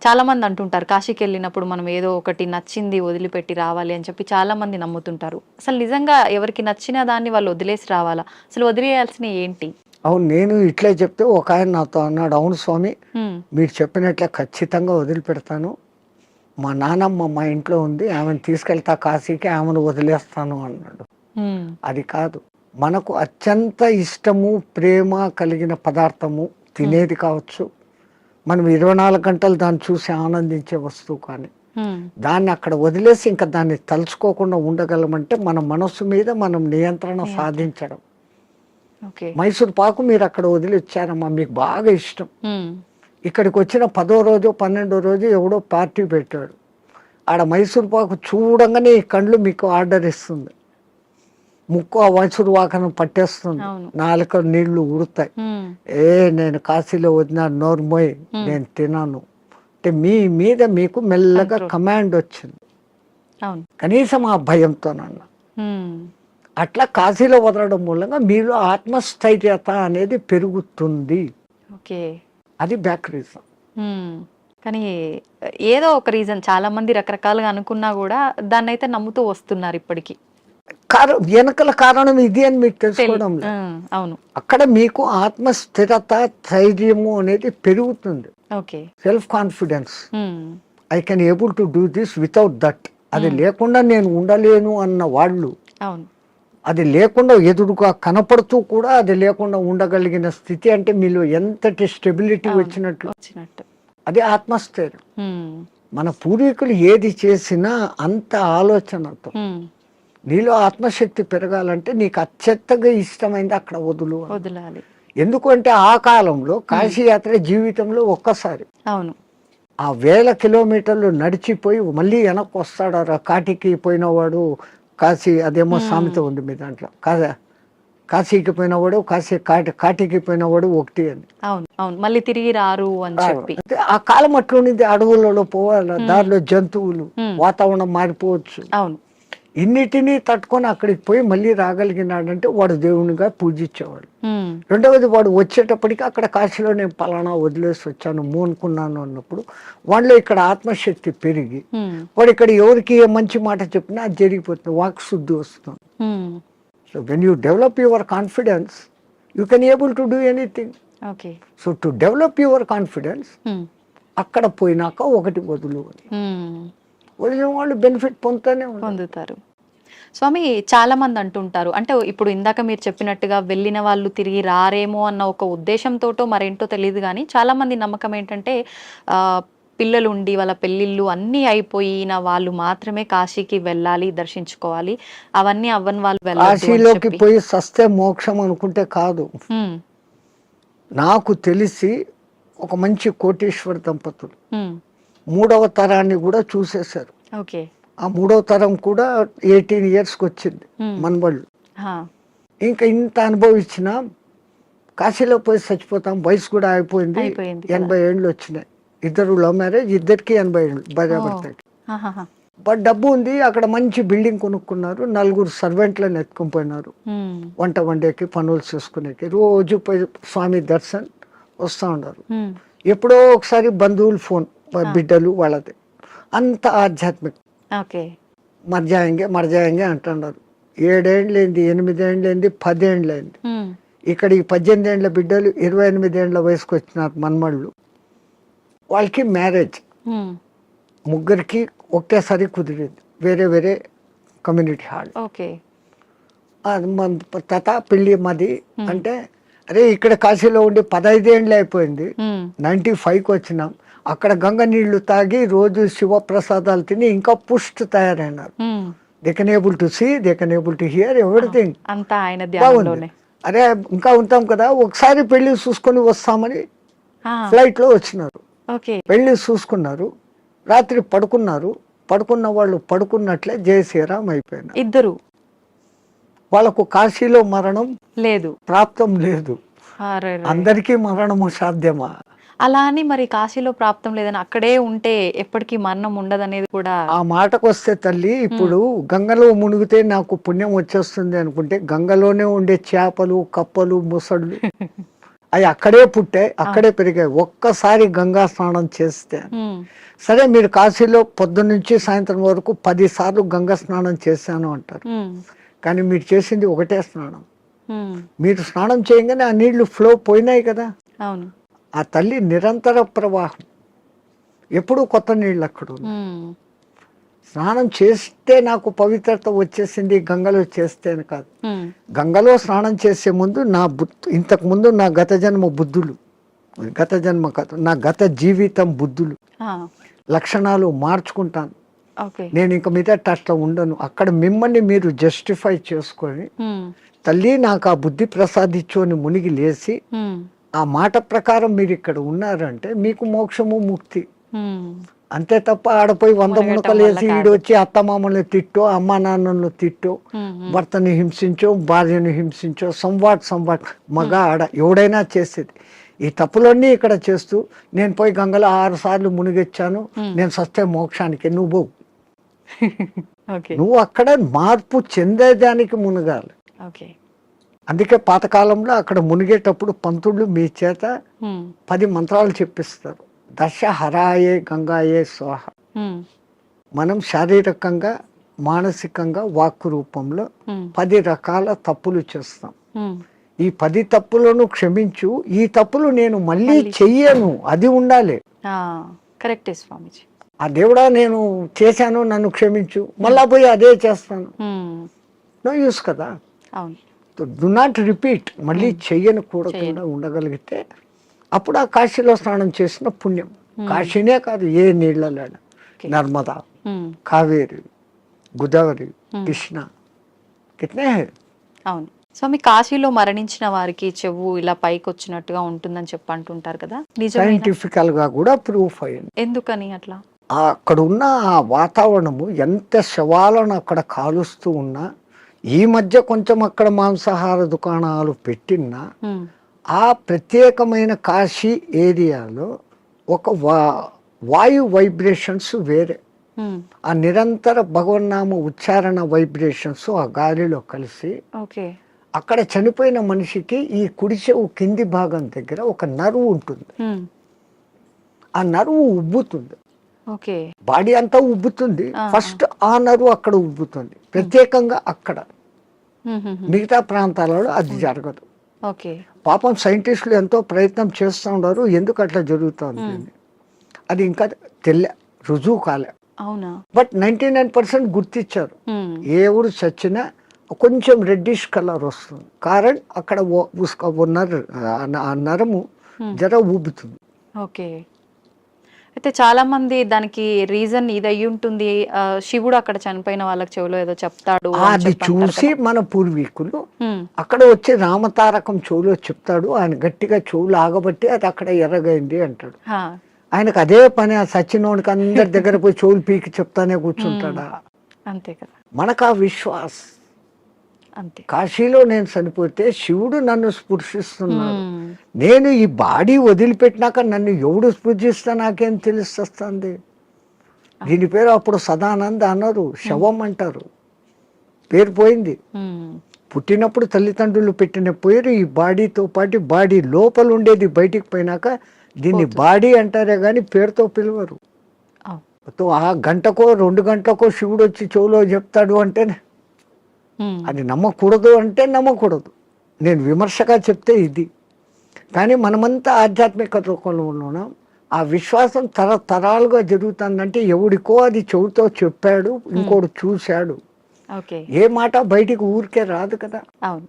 చాలా మంది అంటుంటారు కాశీకి వెళ్ళినప్పుడు మనం ఏదో ఒకటి నచ్చింది వదిలిపెట్టి రావాలి అని చెప్పి చాలా మంది నమ్ముతుంటారు. అసలు నిజంగా ఎవరికి నచ్చిన దాన్ని వాళ్ళు వదిలేసి రావాలా? అసలు వదిలేయాల్సిన ఏంటి? అవును, నేను ఇట్లే చెప్తే ఒక ఆయన నాతో అన్నాడు, అవును స్వామి మీరు చెప్పినట్లే ఖచ్చితంగా వదిలిపెడతాను, మా నానమ్మ మా ఇంట్లో ఉంది, ఆమెను తీసుకెళ్తా కాశీకి, ఆమెను వదిలేస్తాను అన్నాడు. అది కాదు, మనకు అత్యంత ఇష్టము ప్రేమ కలిగిన పదార్థము తినేది కావచ్చు, మనం 24 గంటలు దాన్ని చూసి ఆనందించే వస్తువు, కానీ దాన్ని అక్కడ వదిలేసి ఇంకా దాన్ని తలుచుకోకుండా ఉండగలమంటే మన మనస్సు మీద మనం నియంత్రణ సాధించడం. మైసూర్ పాకు మీరు అక్కడ వదిలి వచ్చారమ్మా, మీకు బాగా ఇష్టం, ఇక్కడికి వచ్చిన 10వ రోజు 12వ రోజు ఎవడో పార్టీ పెట్టాడు, ఆడ మైసూర్ పాకు చూడంగానే ఈ కళ్ళు మీకు ఆర్డర్ ఇస్తుంది, ముక్కు ఆ మైసూర్ పాకను పట్టేస్తుంది, నాలుక నీళ్లు ఉడతాయి, నేను కాశీలో వదిన నోర్మోయ్ నేను తినాను అంటే మీ మీద మీకు మెల్లగా కమాండ్ వచ్చింది, కనీసం ఆ భయంతోనన్నా. అట్లా కాశీలో వదలడం మూలంగా మీలో ఆత్మస్థైర్యత అనేది పెరుగుతుంది. అది బ్యాక్ రీజన్. కానీ ఏదో ఒక రీజన్, చాలా మంది రకరకాలుగా అనుకున్నా కూడా దాన్ని అయితే నమ్ముతూ వస్తున్నారు ఇప్పటికి. వెనకల కారణం ఇది అని మీకు తెలుసుకోవడం. అవును, అక్కడ మీకు ఆత్మస్థిరత ధైర్యము అనేది పెరుగుతుంది, self confidence. I can able to do this without that. అది లేకుండా నేను ఉండలేను అన్న వాళ్ళు, అది లేకుండా ఎదురుగా కనపడుతూ కూడా అది లేకుండా ఉండగలిగిన స్థితి అంటే మీలో ఎంతటి స్టెబిలిటీ వచ్చినట్లు, అది ఆత్మస్థైర్యం. మన పూర్వీకులు ఏది చేసినా అంత ఆలోచనతో. నీలో ఆత్మశక్తి పెరగాలంటే నీకు అత్యంతగా ఇష్టమైంది అక్కడ వదలాలి. ఎందుకంటే ఆ కాలంలో కాశీయాత్ర జీవితంలో ఒక్కసారి, అవును, ఆ 1000 కిలోమీటర్లు నడిచిపోయి మళ్ళీ వెనక్కి వస్తాడు. కాటికి పోయినవాడు కాశీ, అదేమో సామెత ఉంది మీ దాంట్లో, కాశీకి పోయినవాడు కాటికి పోయినవాడు ఒకటి అని. మళ్ళీ తిరిగి రారు అని చెప్పి. ఆ కాలం అట్లుంది, అడవులలో పోవాలి, దారిలో జంతువులు, వాతావరణం మారిపోవచ్చు. ఇన్నిటినీ తట్టుకొని అక్కడికి పోయి మళ్ళీ రాగలిగినాడంటే వాడు దేవునిగా పూజించేవాడు. రెండవది, వాడు వచ్చేటప్పటికి అక్కడ కాశీలో నేను పలానా వదిలేసి వచ్చాను మోనుకున్నాను అన్నప్పుడు వాళ్ళలో ఇక్కడ ఆత్మశక్తి పెరిగి వాడు ఇక్కడ ఎవరికి ఏ మంచి మాట చెప్పినా అది జరిగిపోతుంది, వాక్ శుద్ధి వస్తుంది. So when you develop your confidence you can able to do anything. So to develop your confidence అక్కడ పోయినాక ఒకటి వదిలిన వాళ్ళు బెనిఫిట్ పొందుతారు. స్వామి, చాలా మంది అంటుంటారు, అంటే ఇప్పుడు ఇందాక మీరు చెప్పినట్టుగా వెళ్ళిన వాళ్ళు తిరిగి రారేమో అన్న ఒక ఉద్దేశంతోటో మరేంటో తెలియదు, కానీ చాలా మంది నమ్మకం ఏంటంటే పిల్లలు ఉండి వాళ్ళ పెళ్ళిళ్ళు అన్నీ అయిపోయిన వాళ్ళు మాత్రమే కాశీకి వెళ్ళాలి, దర్శించుకోవాలి, అవన్నీ అవ్వని వాళ్ళు కాశీలోకి పోయి సస్తే మోక్షం అనుకుంటే కాదు. నాకు తెలిసి ఒక మంచి కోటీశ్వర దంపతులు 3వ తరాన్ని కూడా చూసేశారు. ఆ 3వ తరం కూడా 18 yearsకి వచ్చింది మనబళ్ళు. ఇంకా ఇంత అనుభవించిన కాశీలో పోయి చచ్చిపోతాం, వయసు కూడా అయిపోయింది, 80 ఏళ్ళు వచ్చినాయి. ఇద్దరు లవ్ మ్యారేజ్, ఇద్దరికి 80 ఏళ్ళు భార్యాభర్తకి. బట్ డబ్బు ఉంది, అక్కడ మంచి బిల్డింగ్ కొనుక్కున్నారు, 4 సర్వెంట్లను ఎత్తుకొని పోయినారు, వంట వండేకి పనులు చేసుకునేకి, రోజు పోయి స్వామి దర్శన్ వస్తూ ఉన్నారు. ఎప్పుడో ఒకసారి బంధువులు ఫోన్, బిడ్డలు వాళ్ళది, అంత ఆధ్యాత్మిక. మర్జాయంగే అంటున్నారు. 7 ఏళ్ళైంది, 8 ఏళ్ళైంది, 10 ఏళ్ళైంది. ఇక్కడ ఈ 18 ఏళ్ళ బిడ్డలు 28 ఏళ్ళ వయసుకు వచ్చినారు మనమళ్ళు. వాళ్ళకి మ్యారేజ్, ముగ్గురికి ఒకేసారి కుదిరింది, వేరే వేరే కమ్యూనిటీ హాల్. తత పెళ్ళి మాది అంటే, అరే ఇక్కడ కాశీలో ఉండి 15 ఏళ్ళు అయిపోయింది, 95కి వచ్చినాం, అక్కడ గంగ నీళ్లు తాగి రోజు శివప్రసాదాలు తిని ఇంకా పుష్టి తయారైనారు. They can able to see, they can able to hear everything. బాగుంది. అరే ఇంకా ఉంటాం కదా, ఒకసారి పెళ్లి చూసుకొని వస్తామని ఫ్లైట్ లో వచ్చినారు. పెళ్లి చూసుకున్నారు, రాత్రి పడుకున్నారు, పడుకున్న వాళ్ళు పడుకున్నట్లే జయ శ్రీరామ్ అయిపోయినారు ఇద్దరు. వాళ్ళకు కాశీలో మరణం లేదు, ప్రాప్తం లేదు. అందరికీ మరణము సాధ్యమా? అలా అని మరి కాశీలో ప్రాప్తం లేదని అక్కడే ఉంటే ఎప్పటికీ మరణం ఉండదనేది కూడా. ఆ మాటకు వస్తే తల్లి, ఇప్పుడు గంగలో మునిగితే నాకు పుణ్యం వచ్చేస్తుంది అనుకుంటే, గంగలోనే ఉండే చేపలు, కప్పలు, ముసళ్ళు అవి అక్కడే పుట్టాయి, అక్కడే పెరిగాయి. ఒక్కసారి గంగా స్నానం చేస్తే, ఉమ్, సరే మీరు కాశీలో పొద్దున్న నుంచి సాయంత్రం వరకు 10 సార్లు గంగా స్నానం చేశాను అంటారు, ఉమ్, కానీ మీరు చేసింది ఒకటే స్నానం. ఉమ్, మీరు స్నానం చేయగానే ఆ నీళ్లు ఫ్లో పోయినాయి కదా. అవును. ఆ తల్లి నిరంతర ప్రవాహం, ఎప్పుడూ కొత్త నీళ్ళు అక్కడ ఉన్నాయి. ఉమ్, స్నానం చేస్తే నాకు పవిత్రత వచ్చేసింది గంగలో చేస్తే అని కాదు. ఉమ్, గంగలో స్నానం చేసే ముందు నా ఇంతకు ముందు నా గత జన్మ బుద్ధులు, గత జన్మ కాదు, నా గత జీవితం బుద్ధులు, ఆ, లక్షణాలు మార్చుకుంటాను. ఓకే. నేను ఇంక మీద అట్లా ఉండను. అక్కడ మిమ్మల్ని మీరు జస్టిఫై చేసుకొని, ఉమ్, తల్లి నాకు ఆ బుద్ధి ప్రసాదించు అని మునిగి లేచి, ఉమ్, ఆ మాట ప్రకారం మీరు ఇక్కడ ఉన్నారంటే మీకు మోక్షము ముక్తి. ఉమ్, అంతే తప్ప ఆడపోయి 100 మునగటం మునకలు వల్ల వేసి కాదు. ఈడొచ్చి అత్తమామల్ని తిట్టో, అమ్మా నాన్నలను తిట్టో, ఉమ్, ఉమ్, భర్తని హింసించో, భార్యను హింసించో, సంవాట్ మగ ఆడ ఎవడైనా చేసేది. ఈ తప్పులన్నీ ఇక్కడ చేస్తూ నేను పోయి గంగలో 6 సార్లు మునిగొచ్చాను, నేను సస్తే మోక్షానికి, నువ్వు పోవు. ఓకే. నువ్వు అక్కడ మార్పు చెందేదానికి మునగాలి. ఓకే. అందుకే పాతకాలంలో అక్కడ మునిగేటప్పుడు పంతుళ్ళు మీ చేత ఉమ్, 10 మంత్రాలు చెప్పిస్తారు. దశ హరాయే గంగాయే స్వాహ. ఉమ్, మనం శారీరకంగా, మానసికంగా, వాక్కు రూపంలో ఉమ్, 10 రకాల తప్పులు చేస్తాం. ఉమ్, ఈ 10 తప్పులను క్షమించు, ఈ తప్పులు నేను మళ్ళీ చెయ్యను, అది ఉండాలి. ఆ, కరెక్టే స్వామీజీ. ఆ దేవుడా నేను చేశాను, నన్ను క్షమించు, మళ్ళా పోయి అదే చేస్తాను, ఉమ్, నో యూస్ కదా. అవును. డు నాట్ రిపీట్, మళ్ళీ చెయ్యను కూడకుండా ఉండగలిగితే అప్పుడు ఆ కాశీలో స్నానం చేసిన పుణ్యం. కాశీనే కాదు, ఏ నీళ్ళలో, నర్మదా, ఉమ్, కావేరి, గోదావరి, కృష్ణ, కితనే హై. అవును స్వామి. కాశీలో మరణించిన వారికి చెవు ఇలా పైకి వచ్చినట్టుగా ఉంటుందని చెప్పి అంటుంటారు కదా, నిజమేనా? సైంటిఫికల్ గా కూడా ప్రూఫ్ అయింది. ఎందుకని అట్లా? అక్కడ ఉన్న ఆ వాతావరణము, ఎంత శవాలను అక్కడ కాలుస్తూ ఉన్నా, ఈ మధ్య కొంచెం అక్కడ మాంసాహార దుకాణాలు పెట్టినా, ఉమ్, ఆ ప్రత్యేకమైన కాశీ ఏరియాలో ఒక వాయు వైబ్రేషన్స్ వేరే. ఉమ్, ఆ నిరంతర భగవన్నామ ఉచ్చారణ వైబ్రేషన్స్ ఆ గాలిలో కలిసి, ఓకే. అక్కడ చనిపోయిన మనిషికి ఈ కుడి చెవు కింది భాగం దగ్గర ఒక నరువు ఉంటుంది. ఉమ్, ఆ నరువు ఉబ్బుతుంది, ఓకే. బాడీ అంతా ఉబ్బుతుంది, ఫస్ట్ ఆ నరువు అక్కడ ఉబ్బుతుంది ప్రత్యేకంగా. అక్కడ ఉమ్, ఉమ్, ఉమ్, మిగతా ప్రాంతాలలో అది జరగదు. ఓకే. పాపం సైంటిస్టులు ఎంతో ప్రయత్నం చేస్తూ ఉన్నారు, ఎందుకు అట్లా జరుగుతుంది అని. అది ఇంకా రుజువు కాలే. అవునా? బట్ 99% గుర్తించారు. ఉమ్, ఏ ఊరు చచ్చినా కొంచెం రెడ్డిష్ కలర్ వస్తుంది, కారణం అక్కడ ఆ నరము జర ఊబుతుంది. ఓకే. అయితే చాలా మంది దానికి రీజన్ ఇది అయ్యి ఉంటుంది, శివుడు అక్కడ చనిపోయిన వాళ్ళకి చెవులో ఏదో చెప్తాడు అని అది చెప్పి అంటారు చూసి కదా. మన పూర్వీకులు ఉమ్, అక్కడ వచ్చి రామతారకం చెవులో చెప్తాడు, ఆయన గట్టిగా చెవులు ఆగబట్టి అది అక్కడ ఎర్రగైంది అంటాడు. హా, ఆయనకు అదే పని, ఆ సచ్చినోడికి అందరి దగ్గర పోయి చెవులు పీకి చెప్తానే కూర్చుంటాడా? అంతే కదా. మనకు ఆ విశ్వాస్. అంతే. కాశీలో నేను చనిపోతే శివుడు నన్ను స్పృశిస్తున్నాడు, ఉమ్, నేను ఈ బాడీ వదిలిపెట్టినాక నన్ను ఎవడు స్పృశిస్తా నాకేం తెలుస్తుంది. దీని పేరు అప్పుడు సదానంద అన్నారు, శవం అంటారు, పేరు పోయింది. ఉమ్, పుట్టినప్పుడు తల్లిదండ్రులు పెట్టిన పేరు ఈ బాడీతో పాటు బాడీ లోపల ఉండేది బయటికి పోయినాక దీన్ని బాడీ అంటారే కానీ పేరుతో పిలవరు. ఆ గంటకో 2 గంటలకో శివుడు వచ్చి చెవులో చెప్తాడు అంటే ఉమ్, అది నమ్మకూడదు అంటే నమ్మకూడదు. నేను విమర్శగా చెప్తే ఇది. కానీ మనమంతా ఆధ్యాత్మిక లోకంలో ఉన్నాం. ఆ విశ్వాసం తరతరాలుగా జరుగుతుందంటే ఎవడికో అది చెవుతో చెప్పాడు, ఇంకోడు చూశాడు. ఓకే. ఏ మాట బయటికి ఊరికే రాదు కదా. అవును.